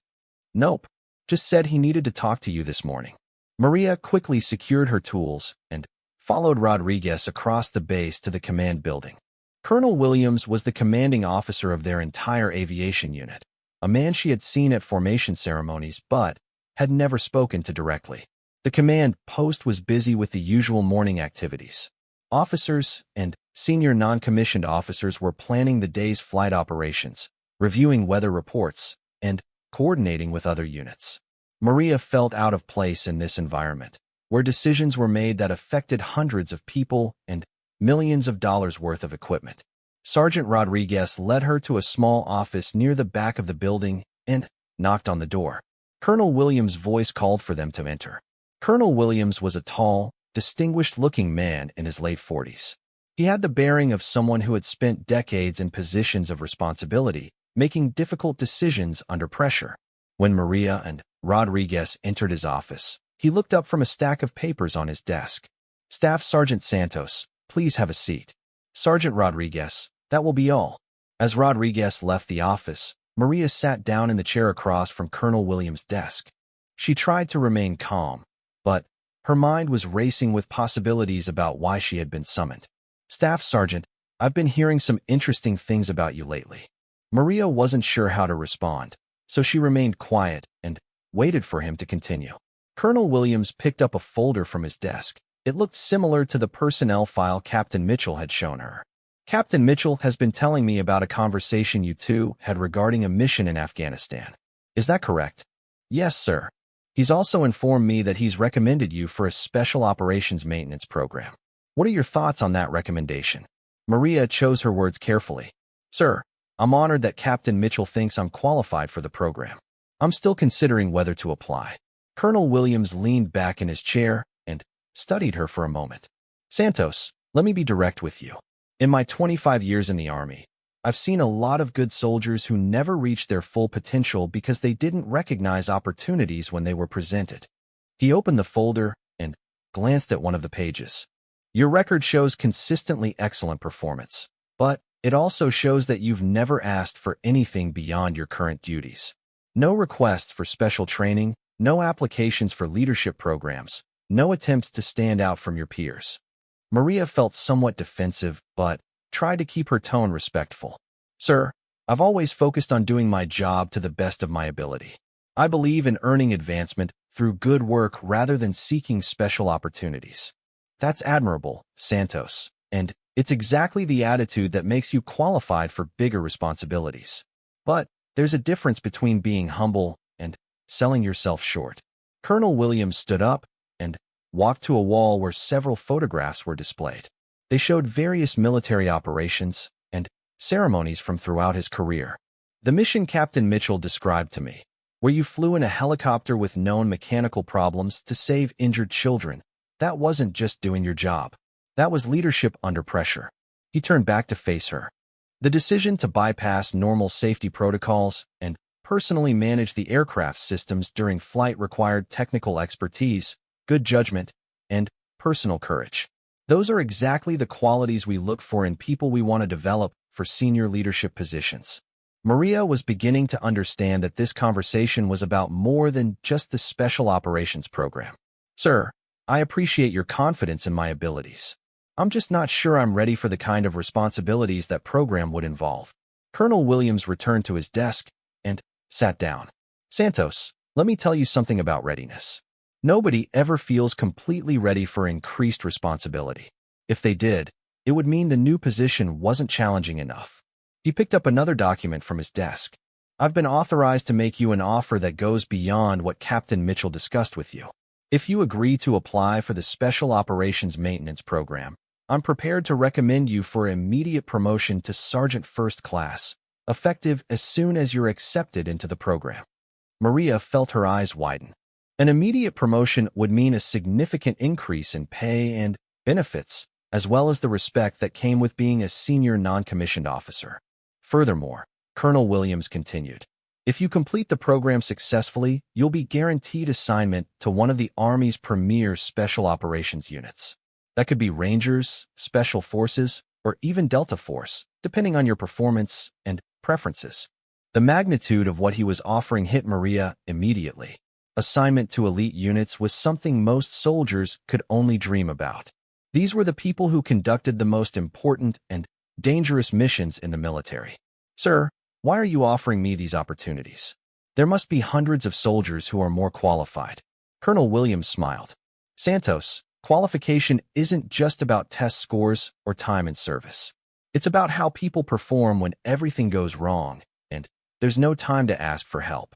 Nope. Just said he needed to talk to you this morning. Maria quickly secured her tools and followed Rodriguez across the base to the command building. Colonel Williams was the commanding officer of their entire aviation unit, a man she had seen at formation ceremonies but had never spoken to directly. The command post was busy with the usual morning activities. Officers and senior non-commissioned officers were planning the day's flight operations, reviewing weather reports, and coordinating with other units. Maria felt out of place in this environment, where decisions were made that affected hundreds of people and millions of dollars worth of equipment. Sergeant Rodriguez led her to a small office near the back of the building and knocked on the door. Colonel Williams' voice called for them to enter. Colonel Williams was a tall, distinguished-looking man in his late 40s. He had the bearing of someone who had spent decades in positions of responsibility, making difficult decisions under pressure. When Maria and Rodriguez entered his office, he looked up from a stack of papers on his desk. Staff Sergeant Santos, please have a seat. Sergeant Rodriguez, that will be all. As Rodriguez left the office, Maria sat down in the chair across from Colonel Williams' desk. She tried to remain calm, but her mind was racing with possibilities about why she had been summoned. Staff Sergeant, I've been hearing some interesting things about you lately. Maria wasn't sure how to respond, so she remained quiet and waited for him to continue. Colonel Williams picked up a folder from his desk. It looked similar to the personnel file Captain Mitchell had shown her. Captain Mitchell has been telling me about a conversation you two had regarding a mission in Afghanistan. Is that correct? Yes, sir. He's also informed me that he's recommended you for a special operations maintenance program. What are your thoughts on that recommendation? Maria chose her words carefully. Sir, I'm honored that Captain Mitchell thinks I'm qualified for the program. I'm still considering whether to apply. Colonel Williams leaned back in his chair and studied her for a moment. Santos, let me be direct with you. In my 25 years in the Army, I've seen a lot of good soldiers who never reached their full potential because they didn't recognize opportunities when they were presented. He opened the folder and glanced at one of the pages. Your record shows consistently excellent performance, but it also shows that you've never asked for anything beyond your current duties. No requests for special training, no applications for leadership programs, no attempts to stand out from your peers. Maria felt somewhat defensive, but tried to keep her tone respectful. Sir, I've always focused on doing my job to the best of my ability. I believe in earning advancement through good work rather than seeking special opportunities. That's admirable, Santos, and it's exactly the attitude that makes you qualified for bigger responsibilities. But there's a difference between being humble and selling yourself short. Colonel Williams stood up and walked to a wall where several photographs were displayed. They showed various military operations and ceremonies from throughout his career. The mission Captain Mitchell described to me, where you flew in a helicopter with known mechanical problems to save injured children, that wasn't just doing your job. That was leadership under pressure. He turned back to face her. The decision to bypass normal safety protocols and personally manage the aircraft systems during flight required technical expertise, good judgment, and personal courage. Those are exactly the qualities we look for in people we want to develop for senior leadership positions. Maria was beginning to understand that this conversation was about more than just the Special Operations Program. Sir, I appreciate your confidence in my abilities. I'm just not sure I'm ready for the kind of responsibilities that program would involve. Colonel Williams returned to his desk and sat down. Santos, let me tell you something about readiness. Nobody ever feels completely ready for increased responsibility. If they did, it would mean the new position wasn't challenging enough. He picked up another document from his desk. I've been authorized to make you an offer that goes beyond what Captain Mitchell discussed with you. If you agree to apply for the Special Operations Maintenance Program, I'm prepared to recommend you for immediate promotion to Sergeant First Class, effective as soon as you're accepted into the program. Maria felt her eyes widen. An immediate promotion would mean a significant increase in pay and benefits, as well as the respect that came with being a senior non-commissioned officer. Furthermore, Colonel Williams continued, if you complete the program successfully, you'll be guaranteed assignment to one of the Army's premier special operations units. That could be Rangers, Special Forces, or even Delta Force, depending on your performance and preferences. The magnitude of what he was offering hit Maria immediately. Assignment to elite units was something most soldiers could only dream about. These were the people who conducted the most important and dangerous missions in the military. Sir, why are you offering me these opportunities? There must be hundreds of soldiers who are more qualified. Colonel Williams smiled. Santos, qualification isn't just about test scores or time in service. It's about how people perform when everything goes wrong, and there's no time to ask for help.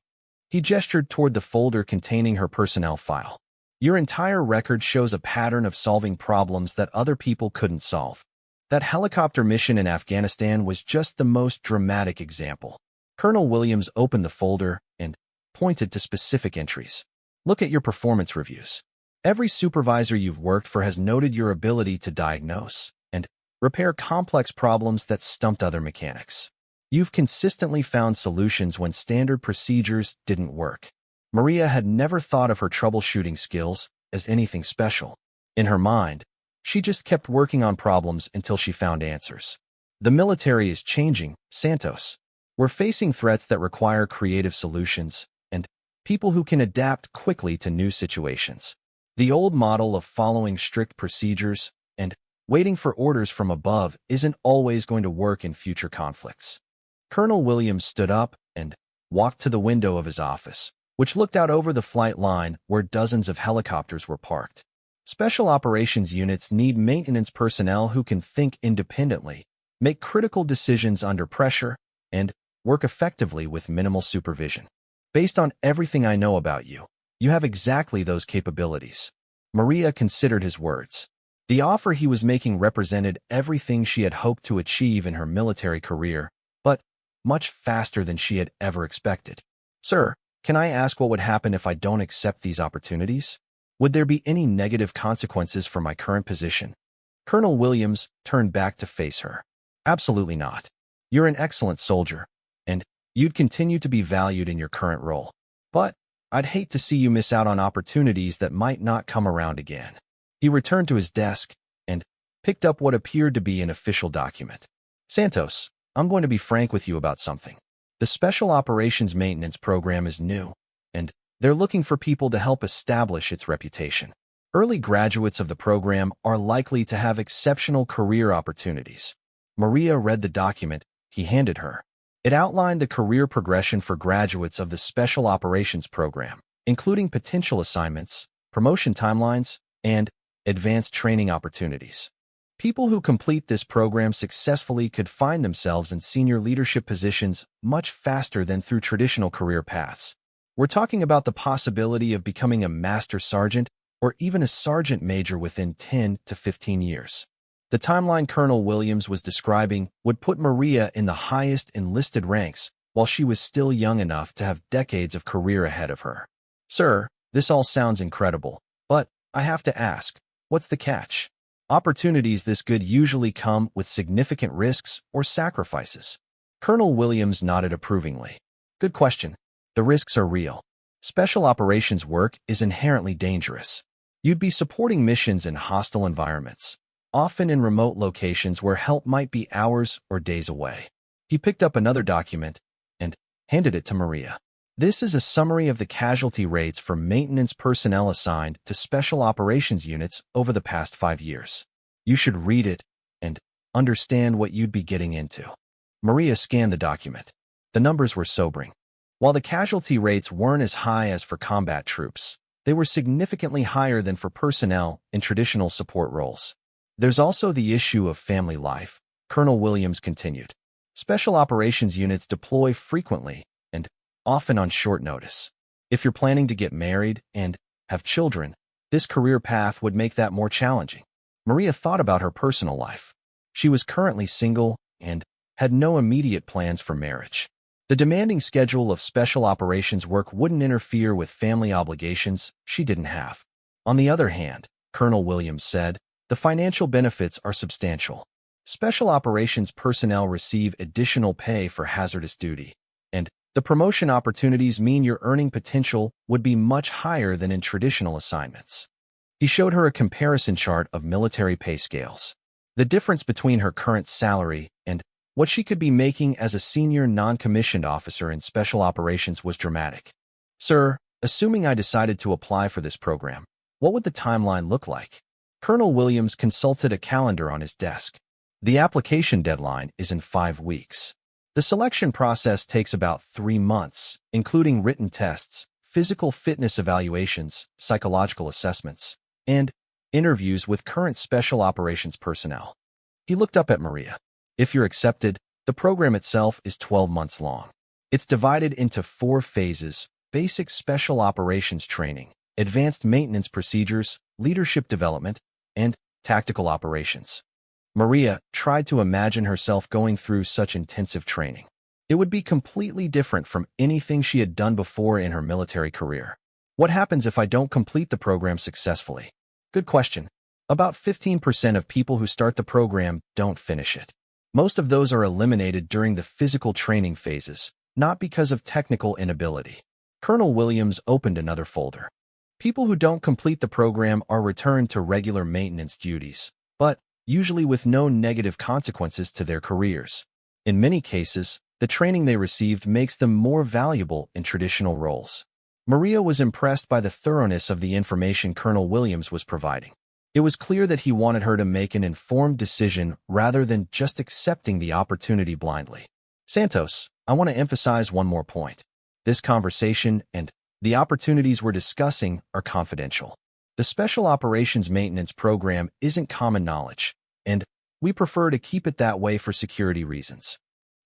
He gestured toward the folder containing her personnel file. Your entire record shows a pattern of solving problems that other people couldn't solve. That helicopter mission in Afghanistan was just the most dramatic example. Colonel Williams opened the folder and pointed to specific entries. Look at your performance reviews. Every supervisor you've worked for has noted your ability to diagnose and repair complex problems that stumped other mechanics. You've consistently found solutions when standard procedures didn't work. Maria had never thought of her troubleshooting skills as anything special. In her mind, she just kept working on problems until she found answers. The military is changing, Santos. We're facing threats that require creative solutions and people who can adapt quickly to new situations. The old model of following strict procedures and waiting for orders from above isn't always going to work in future conflicts. Colonel Williams stood up and walked to the window of his office, which looked out over the flight line where dozens of helicopters were parked. Special operations units need maintenance personnel who can think independently, make critical decisions under pressure, and work effectively with minimal supervision. Based on everything I know about you, you have exactly those capabilities. Maria considered his words. The offer he was making represented everything she had hoped to achieve in her military career, but much faster than she had ever expected. Sir, can I ask what would happen if I don't accept these opportunities? Would there be any negative consequences for my current position? Colonel Williams turned back to face her. Absolutely not. You're an excellent soldier, and you'd continue to be valued in your current role. But I'd hate to see you miss out on opportunities that might not come around again. He returned to his desk and picked up what appeared to be an official document. Santos, I'm going to be frank with you about something. The Special Operations Maintenance Program is new, and they're looking for people to help establish its reputation. Early graduates of the program are likely to have exceptional career opportunities. Maria read the document he handed her. It outlined the career progression for graduates of the Special Operations Program, including potential assignments, promotion timelines, and advanced training opportunities. People who complete this program successfully could find themselves in senior leadership positions much faster than through traditional career paths. We're talking about the possibility of becoming a master sergeant or even a sergeant major within 10 to 15 years. The timeline Colonel Williams was describing would put Maria in the highest enlisted ranks while she was still young enough to have decades of career ahead of her. Sir, this all sounds incredible, but I have to ask, what's the catch? Opportunities this good usually come with significant risks or sacrifices. Colonel Williams nodded approvingly. Good question. The risks are real. Special operations work is inherently dangerous. You'd be supporting missions in hostile environments, often in remote locations where help might be hours or days away. He picked up another document and handed it to Maria. This is a summary of the casualty rates for maintenance personnel assigned to special operations units over the past 5 years. You should read it and understand what you'd be getting into. Maria scanned the document. The numbers were sobering. While the casualty rates weren't as high as for combat troops, they were significantly higher than for personnel in traditional support roles. There's also the issue of family life, Colonel Williams continued. Special operations units deploy frequently and often on short notice. If you're planning to get married and have children, this career path would make that more challenging. Maria thought about her personal life. She was currently single and had no immediate plans for marriage. The demanding schedule of special operations work wouldn't interfere with family obligations she didn't have. On the other hand, Colonel Williams said, the financial benefits are substantial. Special operations personnel receive additional pay for hazardous duty, and the promotion opportunities mean your earning potential would be much higher than in traditional assignments. He showed her a comparison chart of military pay scales. The difference between her current salary and what she could be making as a senior non-commissioned officer in special operations was dramatic. Sir, assuming I decided to apply for this program, what would the timeline look like? Colonel Williams consulted a calendar on his desk. The application deadline is in 5 weeks. The selection process takes about 3 months, including written tests, physical fitness evaluations, psychological assessments, and interviews with current special operations personnel. He looked up at Maria. If you're accepted, the program itself is 12 months long. It's divided into 4 phases: basic special operations training, advanced maintenance procedures, leadership development, and tactical operations. Maria tried to imagine herself going through such intensive training. It would be completely different from anything she had done before in her military career. What happens if I don't complete the program successfully? Good question. About 15% of people who start the program don't finish it. Most of those are eliminated during the physical training phases, not because of technical inability. Colonel Williams opened another folder. People who don't complete the program are returned to regular maintenance duties, but usually with no negative consequences to their careers. In many cases, the training they received makes them more valuable in traditional roles. Maria was impressed by the thoroughness of the information Colonel Williams was providing. It was clear that he wanted her to make an informed decision rather than just accepting the opportunity blindly. Santos, I want to emphasize one more point. This conversation and the opportunities we're discussing are confidential. The Special Operations Maintenance Program isn't common knowledge, and we prefer to keep it that way for security reasons.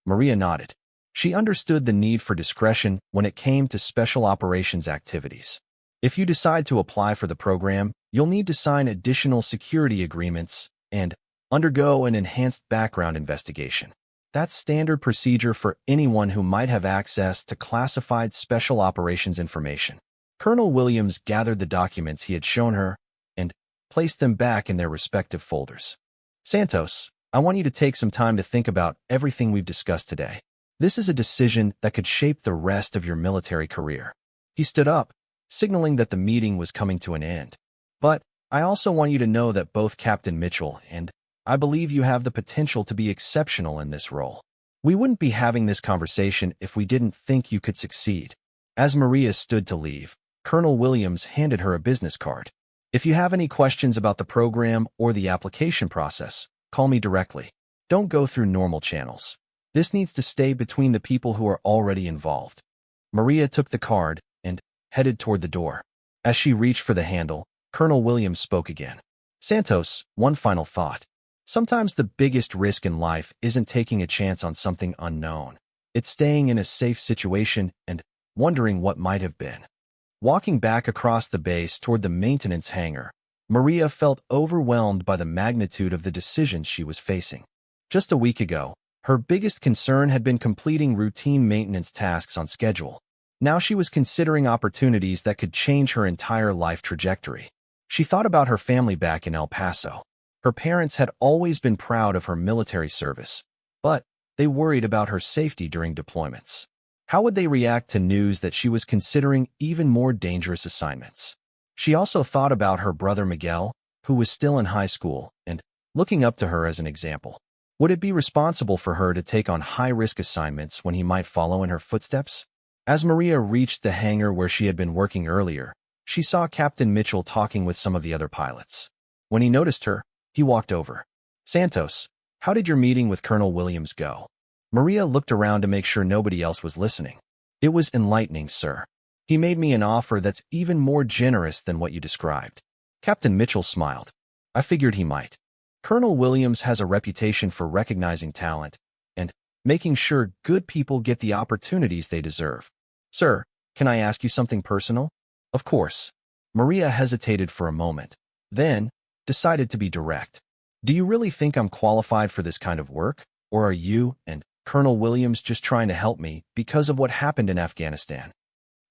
Maria nodded. She understood the need for discretion when it came to special operations activities. If you decide to apply for the program, you'll need to sign additional security agreements and undergo an enhanced background investigation. That's standard procedure for anyone who might have access to classified special operations information. Colonel Williams gathered the documents he had shown her and placed them back in their respective folders. Santos, I want you to take some time to think about everything we've discussed today. This is a decision that could shape the rest of your military career. He stood up, signaling that the meeting was coming to an end. But I also want you to know that both Captain Mitchell and I believe you have the potential to be exceptional in this role. We wouldn't be having this conversation if we didn't think you could succeed. As Maria stood to leave, Colonel Williams handed her a business card. If you have any questions about the program or the application process, call me directly. Don't go through normal channels. This needs to stay between the people who are already involved. Maria took the card and headed toward the door. As she reached for the handle, Colonel Williams spoke again. Santos, one final thought. Sometimes the biggest risk in life isn't taking a chance on something unknown. It's staying in a safe situation and wondering what might have been. Walking back across the base toward the maintenance hangar, Maria felt overwhelmed by the magnitude of the decisions she was facing. Just a week ago, her biggest concern had been completing routine maintenance tasks on schedule. Now she was considering opportunities that could change her entire life trajectory. She thought about her family back in El Paso. Her parents had always been proud of her military service, but they worried about her safety during deployments. How would they react to news that she was considering even more dangerous assignments? She also thought about her brother Miguel, who was still in high school, and looking up to her as an example. Would it be responsible for her to take on high-risk assignments when he might follow in her footsteps? As Maria reached the hangar where she had been working earlier, she saw Captain Mitchell talking with some of the other pilots. When he noticed her, he walked over. Santos, how did your meeting with Colonel Williams go? Maria looked around to make sure nobody else was listening. It was enlightening, sir. He made me an offer that's even more generous than what you described. Captain Mitchell smiled. I figured he might. Colonel Williams has a reputation for recognizing talent and making sure good people get the opportunities they deserve. Sir, can I ask you something personal? Of course. Maria hesitated for a moment, then decided to be direct. Do you really think I'm qualified for this kind of work? Or are you and Colonel Williams just trying to help me because of what happened in Afghanistan?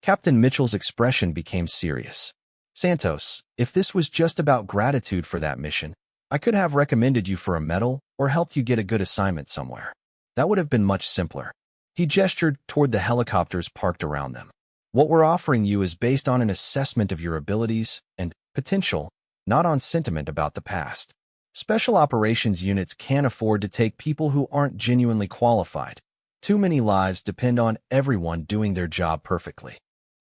Captain Mitchell's expression became serious. Santos, if this was just about gratitude for that mission, I could have recommended you for a medal or helped you get a good assignment somewhere. That would have been much simpler. He gestured toward the helicopters parked around them. What we're offering you is based on an assessment of your abilities and potential, not on sentiment about the past. Special operations units can't afford to take people who aren't genuinely qualified. Too many lives depend on everyone doing their job perfectly.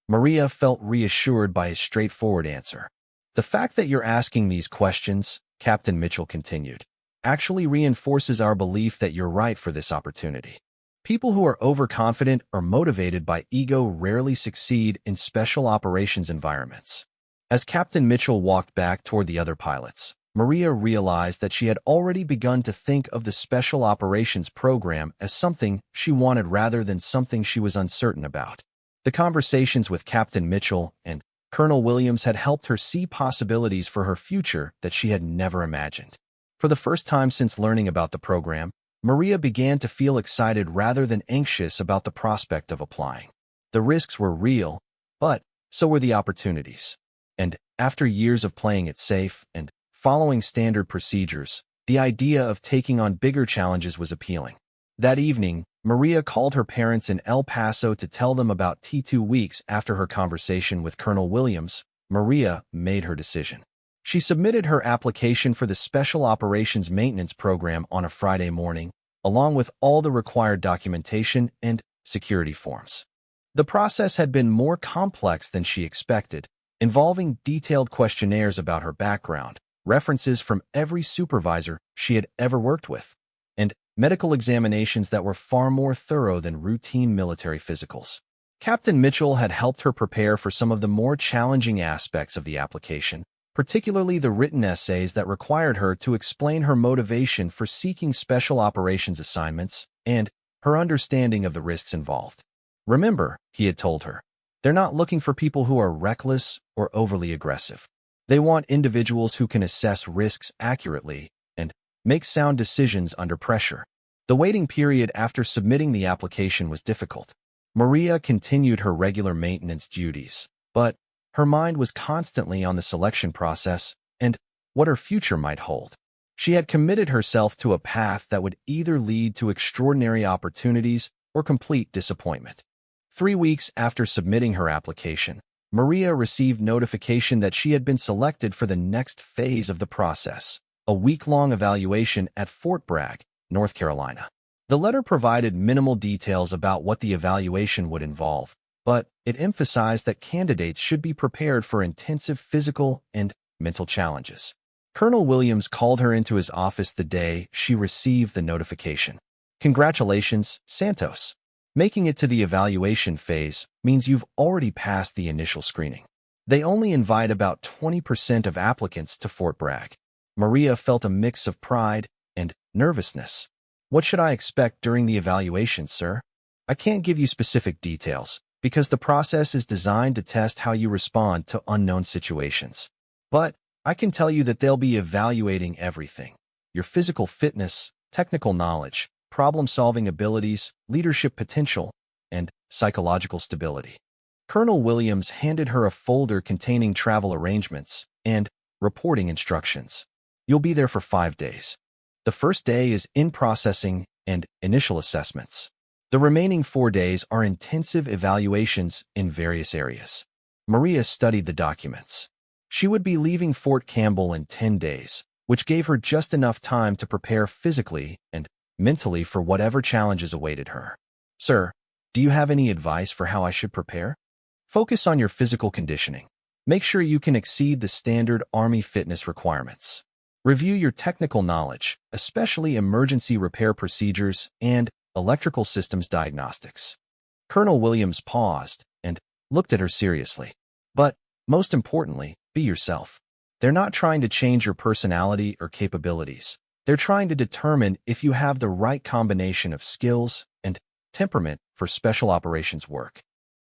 Maria felt reassured by his straightforward answer. The fact that you're asking these questions, Captain Mitchell continued, actually reinforces our belief that you're right for this opportunity. People who are overconfident or motivated by ego rarely succeed in special operations environments. As Captain Mitchell walked back toward the other pilots, Maria realized that she had already begun to think of the Special Operations Program as something she wanted rather than something she was uncertain about. The conversations with Captain Mitchell and Colonel Williams had helped her see possibilities for her future that she had never imagined. For the first time since learning about the program, Maria began to feel excited rather than anxious about the prospect of applying. The risks were real, but so were the opportunities. And after years of playing it safe and following standard procedures, the idea of taking on bigger challenges was appealing. That evening, Maria called her parents in El Paso to tell them about T2 weeks after her conversation with Colonel Williams. Maria made her decision. She submitted her application for the Special Operations Maintenance Program on a Friday morning, along with all the required documentation and security forms. The process had been more complex than she expected, involving detailed questionnaires about her background, references from every supervisor she had ever worked with, and medical examinations that were far more thorough than routine military physicals. Captain Mitchell had helped her prepare for some of the more challenging aspects of the application, particularly the written essays that required her to explain her motivation for seeking special operations assignments and her understanding of the risks involved. Remember, he had told her, they're not looking for people who are reckless or overly aggressive. They want individuals who can assess risks accurately and make sound decisions under pressure. The waiting period after submitting the application was difficult. Maria continued her regular maintenance duties, but her mind was constantly on the selection process and what her future might hold. She had committed herself to a path that would either lead to extraordinary opportunities or complete disappointment. 3 weeks after submitting her application, Maria received notification that she had been selected for the next phase of the process, a week-long evaluation at Fort Bragg, North Carolina. The letter provided minimal details about what the evaluation would involve, but it emphasized that candidates should be prepared for intensive physical and mental challenges. Colonel Williams called her into his office the day she received the notification. Congratulations, Santos. Making it to the evaluation phase means you've already passed the initial screening. They only invite about 20% of applicants to Fort Bragg. Maria felt a mix of pride and nervousness. What should I expect during the evaluation, sir? I can't give you specific details because the process is designed to test how you respond to unknown situations. But I can tell you that they'll be evaluating everything: your physical fitness, technical knowledge, problem-solving abilities, leadership potential, and psychological stability. Colonel Williams handed her a folder containing travel arrangements and reporting instructions. You'll be there for 5 days. The first day is in-processing and initial assessments. The remaining 4 days are intensive evaluations in various areas. Maria studied the documents. She would be leaving Fort Campbell in 10 days, which gave her just enough time to prepare physically and mentally for whatever challenges awaited her. Sir, do you have any advice for how I should prepare? Focus on your physical conditioning. Make sure you can exceed the standard Army fitness requirements. Review your technical knowledge, especially emergency repair procedures and electrical systems diagnostics. Colonel Williams paused and looked at her seriously. But, most importantly, be yourself. They're not trying to change your personality or capabilities. They're trying to determine if you have the right combination of skills and temperament for special operations work.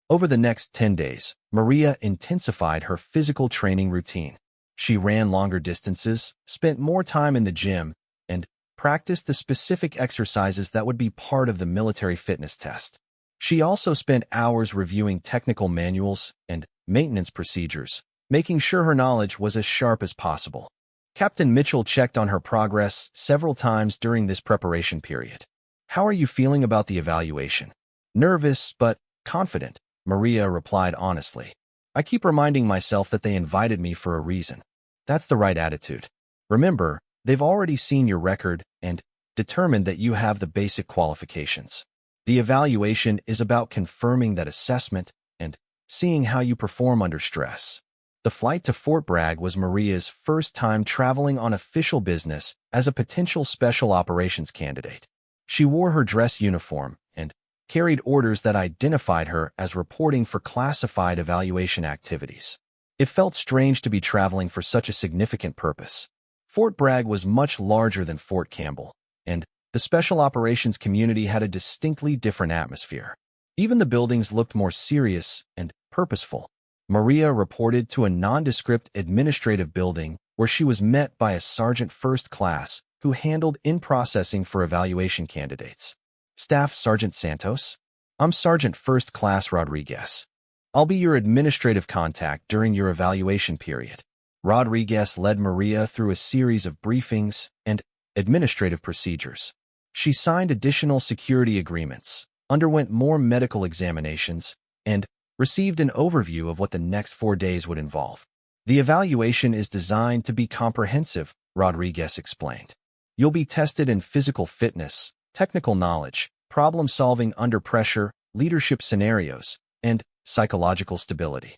Over the next 10 days, Maria intensified her physical training routine. She ran longer distances, spent more time in the gym, and practiced the specific exercises that would be part of the military fitness test. She also spent hours reviewing technical manuals and maintenance procedures, making sure her knowledge was as sharp as possible. Captain Mitchell checked on her progress several times during this preparation period. How are you feeling about the evaluation? Nervous, but confident, Maria replied honestly. I keep reminding myself that they invited me for a reason. That's the right attitude. Remember, they've already seen your record and determined that you have the basic qualifications. The evaluation is about confirming that assessment and seeing how you perform under stress. The flight to Fort Bragg was Maria's first time traveling on official business as a potential special operations candidate. She wore her dress uniform and carried orders that identified her as reporting for classified evaluation activities. It felt strange to be traveling for such a significant purpose. Fort Bragg was much larger than Fort Campbell, and the special operations community had a distinctly different atmosphere. Even the buildings looked more serious and purposeful. Maria reported to a nondescript administrative building where she was met by a sergeant first class who handled in-processing for evaluation candidates. Staff Sergeant Santos? I'm Sergeant First Class Rodriguez. I'll be your administrative contact during your evaluation period. Rodriguez led Maria through a series of briefings and administrative procedures. She signed additional security agreements, underwent more medical examinations, and received an overview of what the next 4 days would involve. The evaluation is designed to be comprehensive, Rodriguez explained. You'll be tested in physical fitness, technical knowledge, problem-solving under pressure, leadership scenarios, and psychological stability.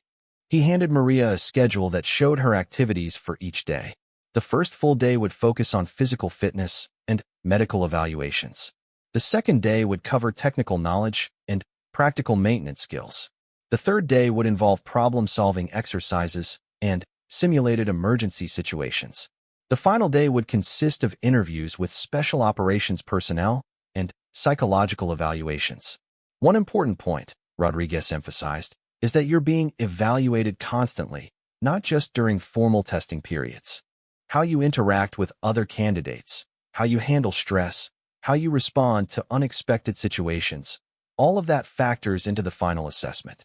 He handed Maria a schedule that showed her activities for each day. The first full day would focus on physical fitness and medical evaluations. The second day would cover technical knowledge and practical maintenance skills. The third day would involve problem-solving exercises and simulated emergency situations. The final day would consist of interviews with special operations personnel and psychological evaluations. One important point, Rodriguez emphasized, is that you're being evaluated constantly, not just during formal testing periods. How you interact with other candidates, how you handle stress, how you respond to unexpected situations, all of that factors into the final assessment.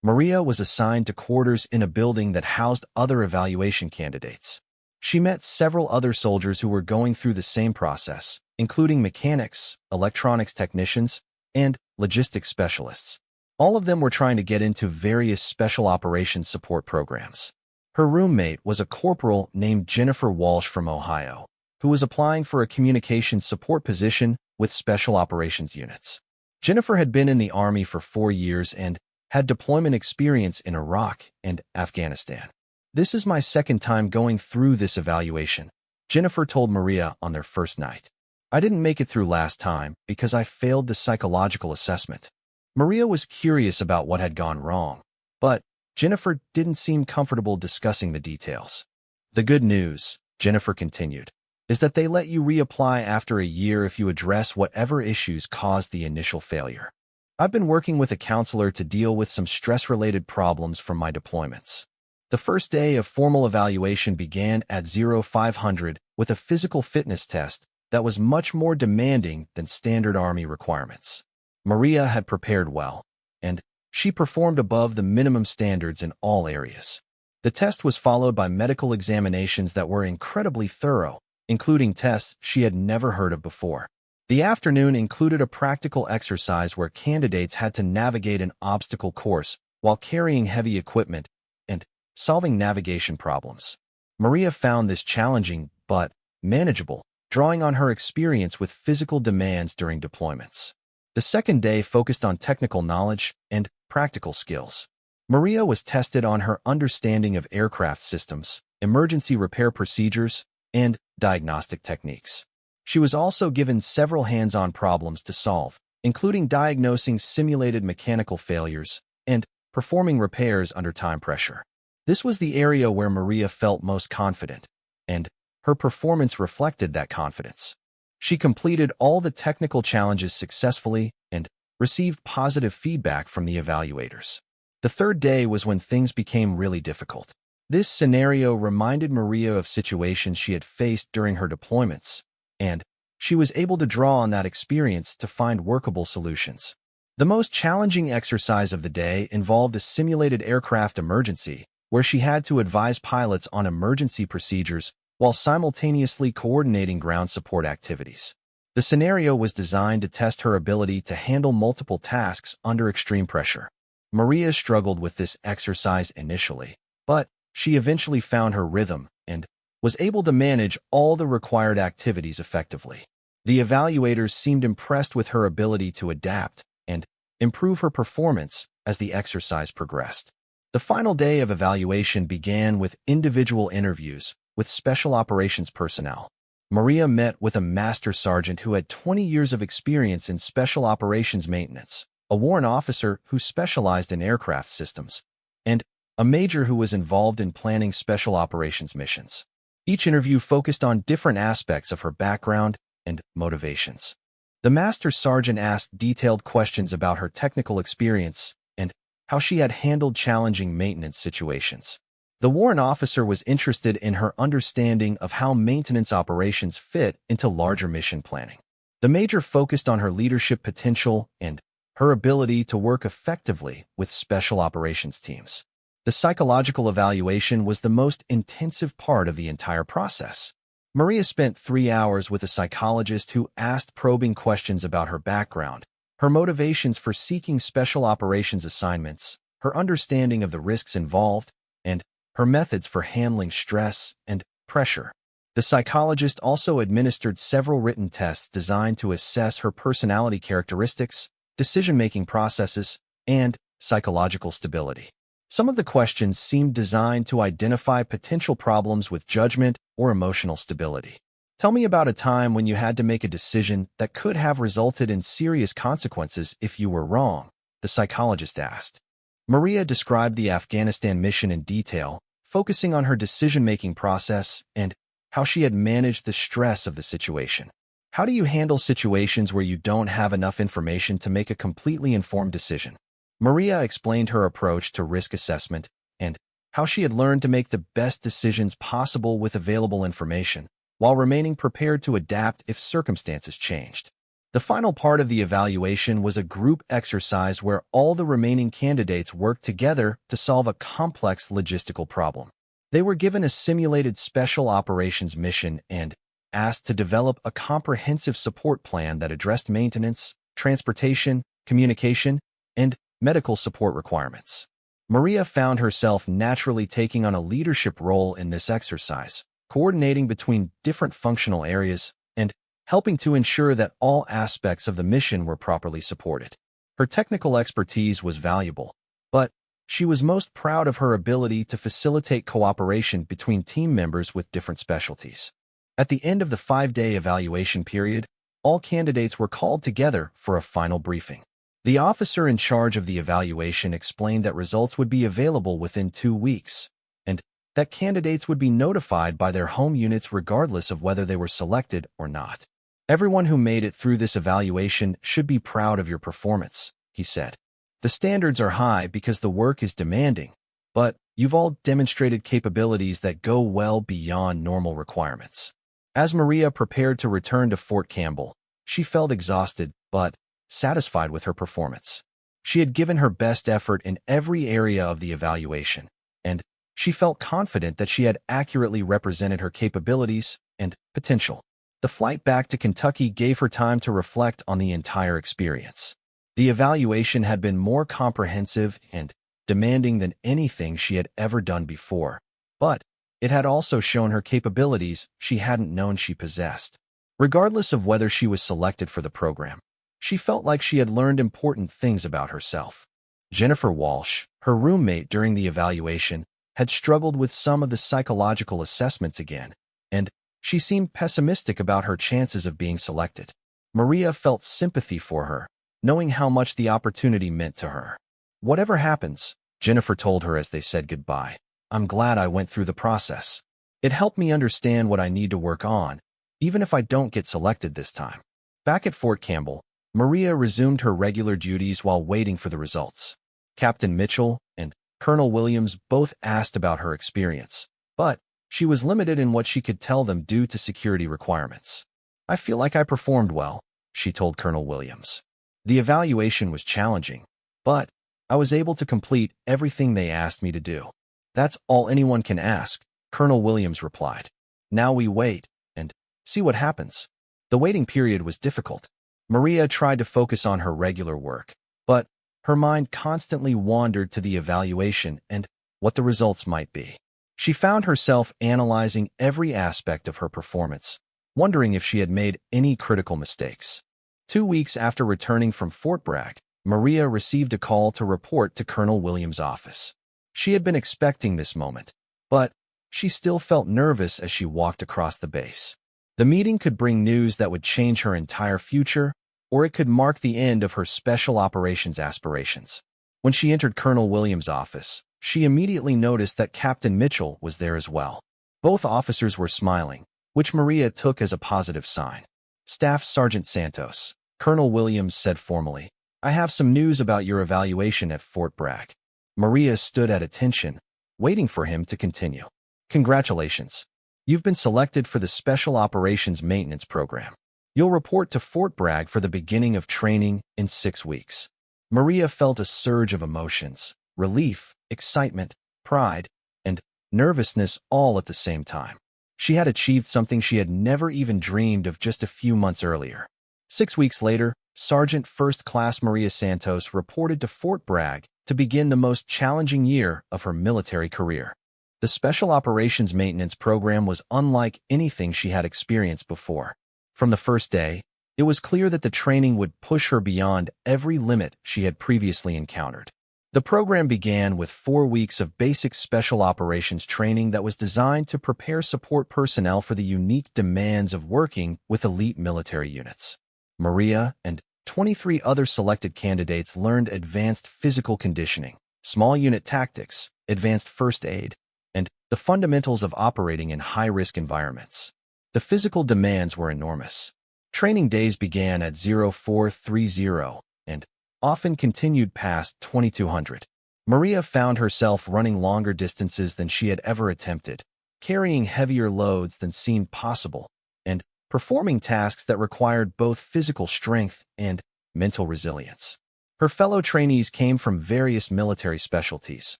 Maria was assigned to quarters in a building that housed other evaluation candidates. She met several other soldiers who were going through the same process, including mechanics, electronics technicians, and logistics specialists. All of them were trying to get into various special operations support programs. Her roommate was a corporal named Jennifer Walsh from Ohio, who was applying for a communications support position with special operations units. Jennifer had been in the Army for 4 years and had deployment experience in Iraq and Afghanistan. This is my second time going through this evaluation, Jennifer told Maria on their first night. I didn't make it through last time because I failed the psychological assessment. Maria was curious about what had gone wrong, but Jennifer didn't seem comfortable discussing the details. The good news, Jennifer continued, is that they let you reapply after a year if you address whatever issues caused the initial failure. I've been working with a counselor to deal with some stress-related problems from my deployments. The first day of formal evaluation began at 0500 with a physical fitness test that was much more demanding than standard Army requirements. Maria had prepared well, and she performed above the minimum standards in all areas. The test was followed by medical examinations that were incredibly thorough, including tests she had never heard of before. The afternoon included a practical exercise where candidates had to navigate an obstacle course while carrying heavy equipment and solving navigation problems. Maria found this challenging but manageable, drawing on her experience with physical demands during deployments. The second day focused on technical knowledge and practical skills. Maria was tested on her understanding of aircraft systems, emergency repair procedures, and diagnostic techniques. She was also given several hands-on problems to solve, including diagnosing simulated mechanical failures and performing repairs under time pressure. This was the area where Maria felt most confident, and her performance reflected that confidence. She completed all the technical challenges successfully and received positive feedback from the evaluators. The third day was when things became really difficult. This scenario reminded Maria of situations she had faced during her deployments, and she was able to draw on that experience to find workable solutions. The most challenging exercise of the day involved a simulated aircraft emergency, where she had to advise pilots on emergency procedures while simultaneously coordinating ground support activities. The scenario was designed to test her ability to handle multiple tasks under extreme pressure. Maria struggled with this exercise initially, but she eventually found her rhythm and was able to manage all the required activities effectively. The evaluators seemed impressed with her ability to adapt and improve her performance as the exercise progressed. The final day of evaluation began with individual interviews with special operations personnel. Maria met with a master sergeant who had 20 years of experience in special operations maintenance, a warrant officer who specialized in aircraft systems, and a major who was involved in planning special operations missions. Each interview focused on different aspects of her background and motivations. The master sergeant asked detailed questions about her technical experience and how she had handled challenging maintenance situations. The warrant officer was interested in her understanding of how maintenance operations fit into larger mission planning. The major focused on her leadership potential and her ability to work effectively with special operations teams. The psychological evaluation was the most intensive part of the entire process. Maria spent 3 hours with a psychologist who asked probing questions about her background, her motivations for seeking special operations assignments, her understanding of the risks involved, and her methods for handling stress and pressure. The psychologist also administered several written tests designed to assess her personality characteristics, decision-making processes, and psychological stability. Some of the questions seemed designed to identify potential problems with judgment or emotional stability. Tell me about a time when you had to make a decision that could have resulted in serious consequences if you were wrong, the psychologist asked. Maria described the Afghanistan mission in detail, focusing on her decision-making process and how she had managed the stress of the situation. How do you handle situations where you don't have enough information to make a completely informed decision? Maria explained her approach to risk assessment and how she had learned to make the best decisions possible with available information, while remaining prepared to adapt if circumstances changed. The final part of the evaluation was a group exercise where all the remaining candidates worked together to solve a complex logistical problem. They were given a simulated special operations mission and asked to develop a comprehensive support plan that addressed maintenance, transportation, communication, and medical support requirements. Maria found herself naturally taking on a leadership role in this exercise, coordinating between different functional areas and helping to ensure that all aspects of the mission were properly supported. Her technical expertise was valuable, but she was most proud of her ability to facilitate cooperation between team members with different specialties. At the end of the 5-day evaluation period, all candidates were called together for a final briefing. The officer in charge of the evaluation explained that results would be available within 2 weeks, and that candidates would be notified by their home units regardless of whether they were selected or not. Everyone who made it through this evaluation should be proud of your performance, he said. The standards are high because the work is demanding, but you've all demonstrated capabilities that go well beyond normal requirements. As Maria prepared to return to Fort Campbell, she felt exhausted but satisfied with her performance. She had given her best effort in every area of the evaluation, and she felt confident that she had accurately represented her capabilities and potential. The flight back to Kentucky gave her time to reflect on the entire experience. The evaluation had been more comprehensive and demanding than anything she had ever done before, but it had also shown her capabilities she hadn't known she possessed. Regardless of whether she was selected for the program, she felt like she had learned important things about herself. Jennifer Walsh, her roommate during the evaluation, had struggled with some of the psychological assessments again, and she seemed pessimistic about her chances of being selected. Maria felt sympathy for her, knowing how much the opportunity meant to her. "Whatever happens," Jennifer told her as they said goodbye, "I'm glad I went through the process. It helped me understand what I need to work on, even if I don't get selected this time." Back at Fort Campbell, Maria resumed her regular duties while waiting for the results. Captain Mitchell and Colonel Williams both asked about her experience, but she was limited in what she could tell them due to security requirements. "I feel like I performed well," she told Colonel Williams. "The evaluation was challenging, but I was able to complete everything they asked me to do." "That's all anyone can ask," Colonel Williams replied. "Now we wait and see what happens." The waiting period was difficult. Maria tried to focus on her regular work, but her mind constantly wandered to the evaluation and what the results might be. She found herself analyzing every aspect of her performance, wondering if she had made any critical mistakes. 2 weeks after returning from Fort Bragg, Maria received a call to report to Colonel Williams' office. She had been expecting this moment, but she still felt nervous as she walked across the base. The meeting could bring news that would change her entire future, or it could mark the end of her special operations aspirations. When she entered Colonel Williams' office, she immediately noticed that Captain Mitchell was there as well. Both officers were smiling, which Maria took as a positive sign. "Staff Sergeant Santos," Colonel Williams said formally, "I have some news about your evaluation at Fort Bragg." Maria stood at attention, waiting for him to continue. "Congratulations. You've been selected for the Special Operations Maintenance Program. You'll report to Fort Bragg for the beginning of training in 6 weeks." Maria felt a surge of emotions: relief, excitement, pride, and nervousness all at the same time. She had achieved something she had never even dreamed of just a few months earlier. 6 weeks later, Sergeant First Class Maria Santos reported to Fort Bragg to begin the most challenging year of her military career. The Special Operations Maintenance Program was unlike anything she had experienced before. From the first day, it was clear that the training would push her beyond every limit she had previously encountered. The program began with 4 weeks of basic special operations training that was designed to prepare support personnel for the unique demands of working with elite military units. Maria and 23 other selected candidates learned advanced physical conditioning, small unit tactics, advanced first aid, and the fundamentals of operating in high-risk environments. The physical demands were enormous. Training days began at 0430 and often continued past 2200. Maria found herself running longer distances than she had ever attempted, carrying heavier loads than seemed possible, and performing tasks that required both physical strength and mental resilience. Her fellow trainees came from various military specialties: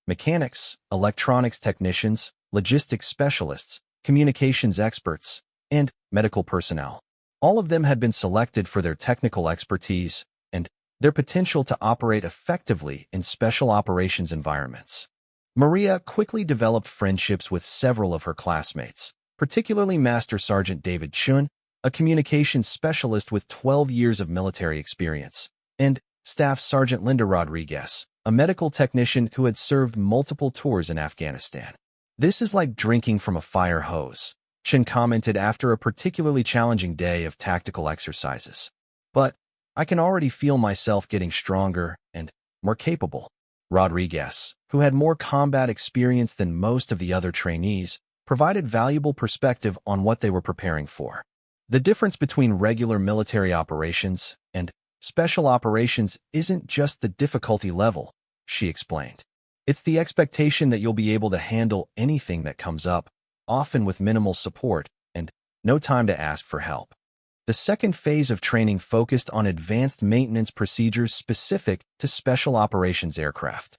mechanics, electronics technicians, logistics specialists, communications experts, and medical personnel. All of them had been selected for their technical expertise and their potential to operate effectively in special operations environments. Maria quickly developed friendships with several of her classmates, particularly Master Sergeant David Chun, a communications specialist with 12 years of military experience, and Staff Sergeant Linda Rodriguez, a medical technician who had served multiple tours in Afghanistan. "This is like drinking from a fire hose," Chen commented after a particularly challenging day of tactical exercises. But I can already feel myself getting stronger and more capable. Rodriguez, who had more combat experience than most of the other trainees, provided valuable perspective on what they were preparing for. The difference between regular military operations and special operations isn't just the difficulty level, she explained. It's the expectation that you'll be able to handle anything that comes up, often with minimal support and no time to ask for help. The second phase of training focused on advanced maintenance procedures specific to special operations aircraft.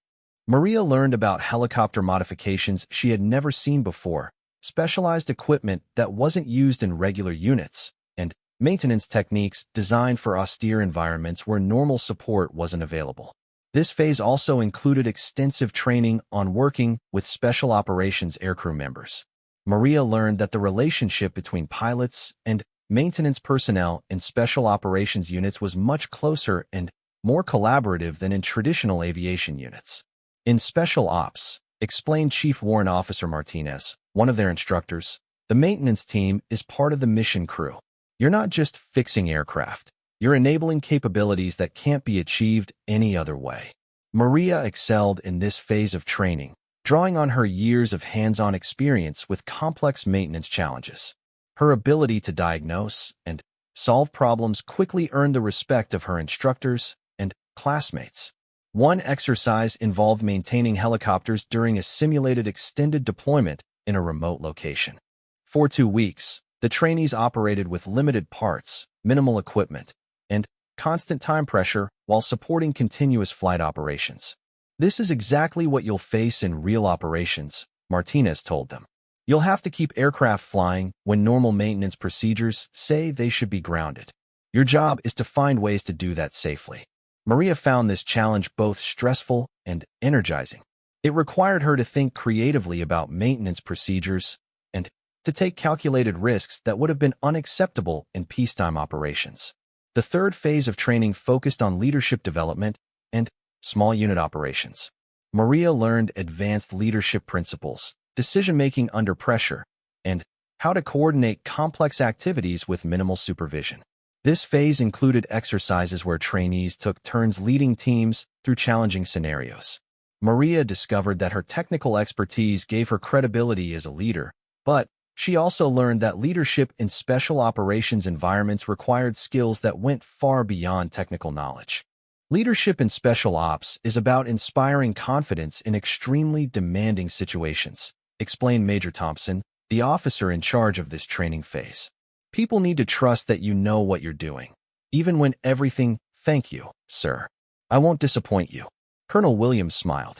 Maria learned about helicopter modifications she had never seen before, specialized equipment that wasn't used in regular units, and maintenance techniques designed for austere environments where normal support wasn't available. This phase also included extensive training on working with special operations aircrew members. Maria learned that the relationship between pilots and maintenance personnel in special operations units was much closer and more collaborative than in traditional aviation units. In special ops, explained Chief Warrant Officer Martinez, one of their instructors, the maintenance team is part of the mission crew. You're not just fixing aircraft. You're enabling capabilities that can't be achieved any other way. Maria excelled in this phase of training, drawing on her years of hands-on experience with complex maintenance challenges. Her ability to diagnose and solve problems quickly earned the respect of her instructors and classmates. One exercise involved maintaining helicopters during a simulated extended deployment in a remote location. For 2 weeks, the trainees operated with limited parts, minimal equipment, and constant time pressure while supporting continuous flight operations. This is exactly what you'll face in real operations, Martinez told them. You'll have to keep aircraft flying when normal maintenance procedures say they should be grounded. Your job is to find ways to do that safely. Maria found this challenge both stressful and energizing. It required her to think creatively about maintenance procedures and to take calculated risks that would have been unacceptable in peacetime operations. The third phase of training focused on leadership development and small unit operations. Maria learned advanced leadership principles, decision-making under pressure, and how to coordinate complex activities with minimal supervision. This phase included exercises where trainees took turns leading teams through challenging scenarios. Maria discovered that her technical expertise gave her credibility as a leader, but she also learned that leadership in special operations environments required skills that went far beyond technical knowledge. Leadership in special ops is about inspiring confidence in extremely demanding situations, explained Major Thompson, the officer in charge of this training phase. People need to trust that you know what you're doing. Even when everything, thank you, sir. I won't disappoint you. Colonel Williams smiled.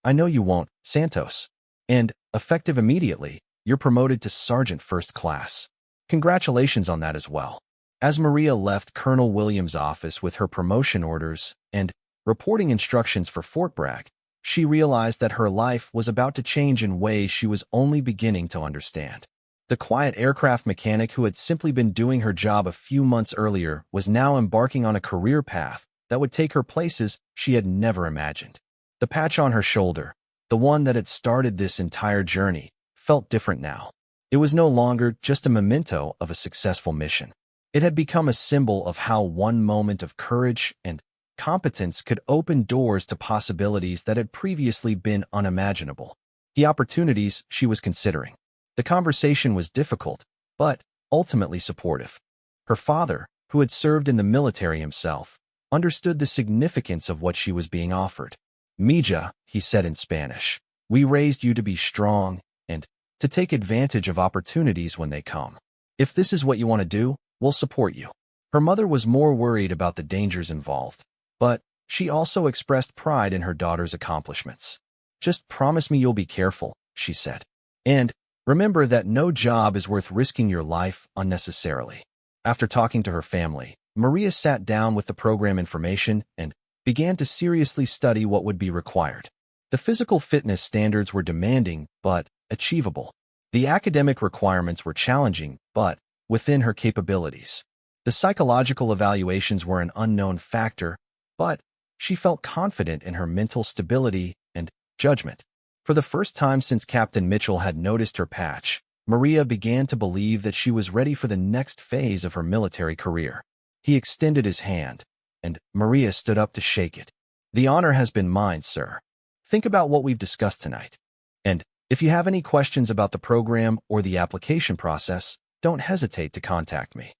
I know you won't, Santos. And, effective immediately, you're promoted to Sergeant First Class. Congratulations on that as well. As Maria left Colonel Williams' office with her promotion orders and reporting instructions for Fort Bragg, she realized that her life was about to change in ways she was only beginning to understand. The quiet aircraft mechanic who had simply been doing her job a few months earlier was now embarking on a career path that would take her places she had never imagined. The patch on her shoulder, the one that had started this entire journey, felt different now. It was no longer just a memento of a successful mission. It had become a symbol of how one moment of courage and competence could open doors to possibilities that had previously been unimaginable. The opportunities she was considering. The conversation was difficult, but ultimately supportive. Her father, who had served in the military himself, understood the significance of what she was being offered. Mija, he said in Spanish, we raised you to be strong and to take advantage of opportunities when they come. If this is what you want to do, we'll support you. Her mother was more worried about the dangers involved, but she also expressed pride in her daughter's accomplishments. Just promise me you'll be careful, she said. And remember that no job is worth risking your life unnecessarily. After talking to her family, Maria sat down with the program information and began to seriously study what would be required. The physical fitness standards were demanding, but achievable. The academic requirements were challenging, but within her capabilities. The psychological evaluations were an unknown factor, but she felt confident in her mental stability and judgment. For the first time since Captain Mitchell had noticed her patch, Maria began to believe that she was ready for the next phase of her military career. He extended his hand, and Maria stood up to shake it. "The honor has been mine, sir. Think about what we've discussed tonight. And if you have any questions about the program or the application process, don't hesitate to contact me."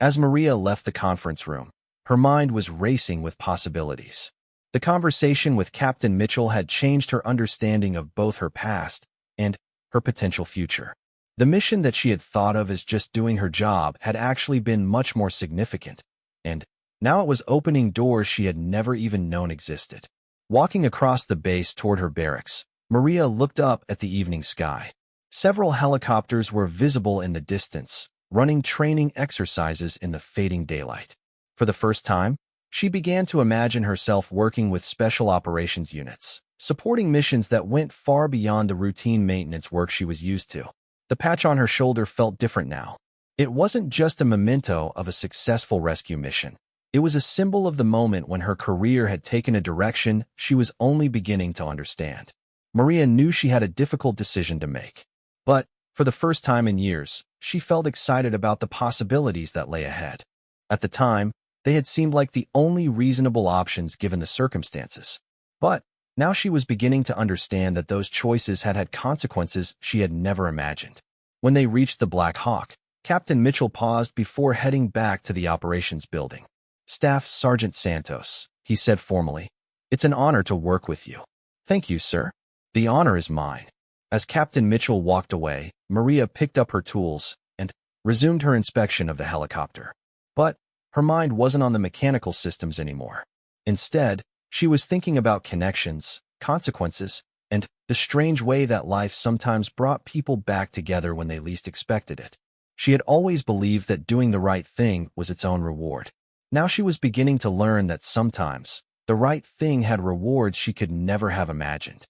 As Maria left the conference room, her mind was racing with possibilities. The conversation with Captain Mitchell had changed her understanding of both her past and her potential future. The mission that she had thought of as just doing her job had actually been much more significant, and now it was opening doors she had never even known existed. Walking across the base toward her barracks, Maria looked up at the evening sky. Several helicopters were visible in the distance, running training exercises in the fading daylight. For the first time, she began to imagine herself working with special operations units, supporting missions that went far beyond the routine maintenance work she was used to. The patch on her shoulder felt different now. It wasn't just a memento of a successful rescue mission. It was a symbol of the moment when her career had taken a direction she was only beginning to understand. Maria knew she had a difficult decision to make. But, for the first time in years, she felt excited about the possibilities that lay ahead. At the time, they had seemed like the only reasonable options given the circumstances. But now she was beginning to understand that those choices had had consequences she had never imagined. When they reached the Black Hawk, Captain Mitchell paused before heading back to the operations building. "Staff Sergeant Santos," he said formally, "it's an honor to work with you." "Thank you, sir. The honor is mine." As Captain Mitchell walked away, Maria picked up her tools and resumed her inspection of the helicopter. But her mind wasn't on the mechanical systems anymore. Instead, she was thinking about connections, consequences, and the strange way that life sometimes brought people back together when they least expected it. She had always believed that doing the right thing was its own reward. Now she was beginning to learn that sometimes the right thing had rewards she could never have imagined.